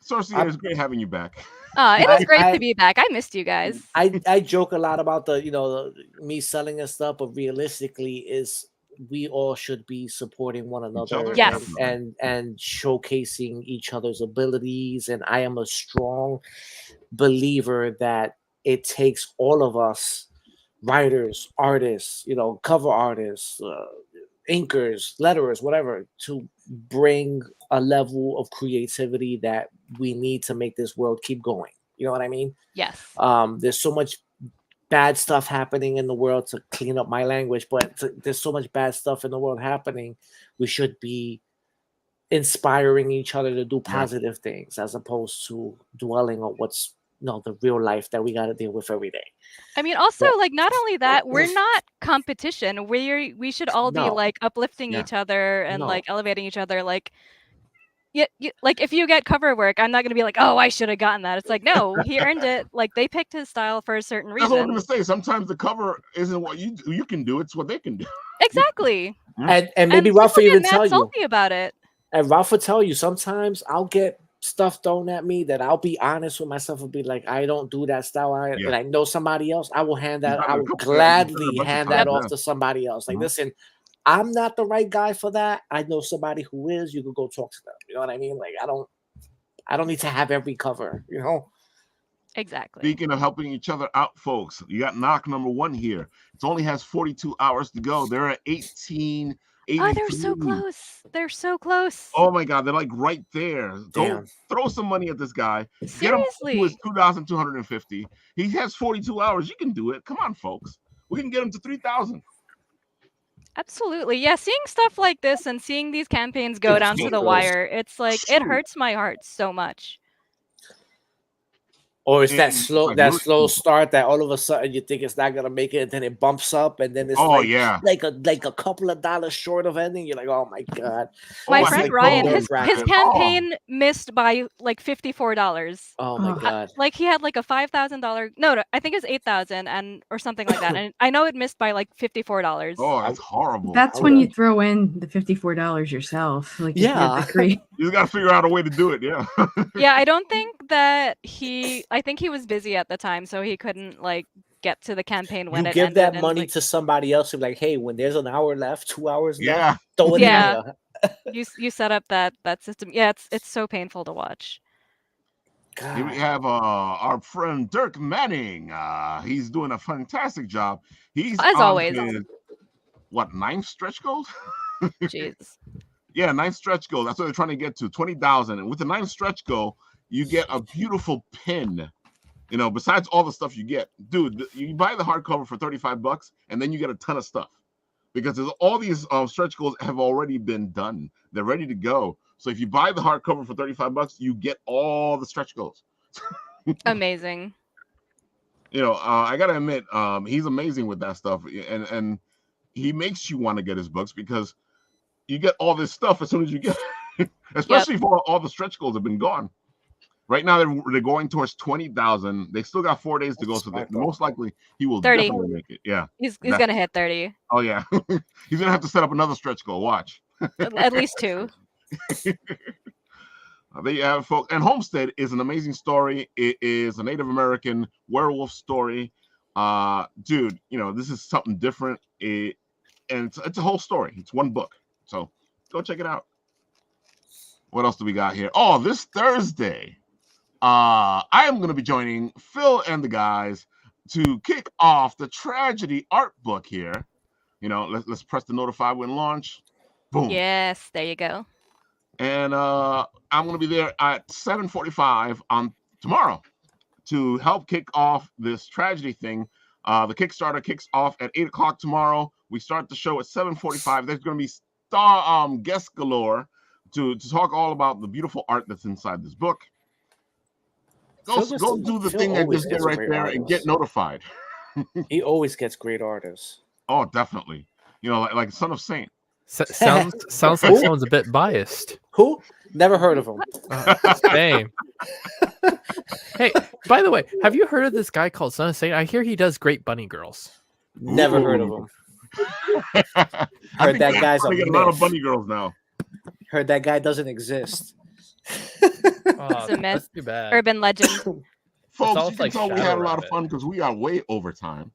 Sorcia, it's great having you back. It is great I- to be back. I missed you guys. I joke a lot about me selling and stuff, but realistically, is we all should be supporting one another other? Yes. and showcasing each other's abilities. And I am a strong believer that it takes all of us, writers, artists, cover artists, inkers, letterers, whatever, to bring a level of creativity that we need to make this world keep going. You know what I mean? Yes. There's so much bad stuff happening in the world, to clean up my language, but there's so much bad stuff in the world happening. We should be inspiring each other to do positive things as opposed to dwelling on what's the real life that we got to deal with every day. I mean, also, like, not only that, we're not competition. We should all be like uplifting each other and like elevating each other. Like, like if you get cover work, I'm not gonna be like, oh, I should have gotten that. It's like, no, he earned it. Like they picked his style for a certain reason. That's what I'm gonna say. Sometimes the cover isn't what you can do; it's what they can do. Exactly. And maybe Ralph will even tell you salty about it. And Ralph will tell you sometimes I'll get stuff thrown at me that I'll be honest with myself and be like, I don't do that style. And I know somebody else. I will gladly hand that off to somebody else. Like, listen, I'm not the right guy for that. I know somebody who is. You can go talk to them. You know what I mean? Like, I don't need to have every cover, you know? Exactly. Speaking of helping each other out, folks, you got knock number 1 here. It only has 42 hours to go. They're at 18. Oh, they're so close. They're so close. Oh my God, they're like right there. Go throw some money at this guy. Seriously. Get him to 2,250. He has 42 hours. You can do it. Come on, folks. We can get him to 3,000. Absolutely. Yeah, seeing stuff like this and seeing these campaigns go down to the wire, it's like it hurts my heart so much. Or it's that slow start that all of a sudden you think it's not gonna make it, and then it bumps up, and then it's like a couple of dollars short of ending. You're like, oh my God. My friend Ryan, his campaign missed by like $54. Oh my God. Like he had like a $5,000. No, I think it was $8,000 or something like that. And I know it missed by like $54. Oh, that's horrible. That's when you throw in the $54 yourself. Like you got to figure out a way to do it. Yeah. Yeah, I don't think that I think he was busy at the time, so he couldn't like get to the campaign when it ended. You give that money to somebody else and like, hey, when there's an hour left, 2 hours left, throw it in there. You set up that system. Yeah, it's so painful to watch. God. Here we have our friend Dirk Manning. He's doing a fantastic job. He's as always. 9 stretch goals? Jeez. Yeah, 9 stretch goals. That's what they're trying to get to, 20,000. And with the 9 stretch goal, you get a beautiful pin. You know, besides all the stuff you get, dude, you buy the hardcover for $35, and then you get a ton of stuff because all these stretch goals have already been done. They're ready to go. So if you buy the hardcover for $35, you get all the stretch goals. Amazing. You know, I gotta admit, he's amazing with that stuff, and he makes you want to get his books because you get all this stuff as soon as you get it. Especially if all the stretch goals have been gone. Right now, they're going towards 20,000. They still got 4 days to go, so most likely he will 30. definitely make it. Yeah, he's gonna hit 30. Oh yeah, he's gonna have to set up another stretch goal. Watch. At least 2. There you have it, folks. And Homestead is an amazing story. It is a Native American werewolf story. Dude, you know, this is something different. And it's a whole story. It's one book. So go check it out. What else do we got here? Oh, this Thursday, I am going to be joining Phil and the guys to kick off the Tragedy art book here. You know, let's press the notify when launch. Boom. Yes, there you go. And I'm going to be there at 7:45 on tomorrow to help kick off this Tragedy thing. The Kickstarter kicks off at 8 o'clock tomorrow. We start the show at 7:45. There's going to be guest galore to talk all about the beautiful art that's inside this book. Go do the thing and just get right there and get notified. He always gets great artists. Oh, definitely. You know, like SonofaSaint. Sounds like someone's a bit biased. Who? Never heard of him. Same. Hey, by the way, have you heard of this guy called SonofaSaint? I hear he does great bunny girls. Never heard of him. Heard that guy's a lot of bunny girls now. Heard that guy doesn't exist. It's a myth. Too bad. Urban legend. Folks, you can tell we had a lot of fun because we are way over time.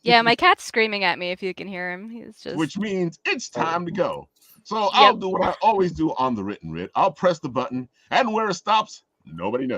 Yeah, my cat's screaming at me if you can hear him. He's just... Which means it's time to go. So I'll do what I always do on the Written Writ. I'll press the button, and where it stops, nobody knows.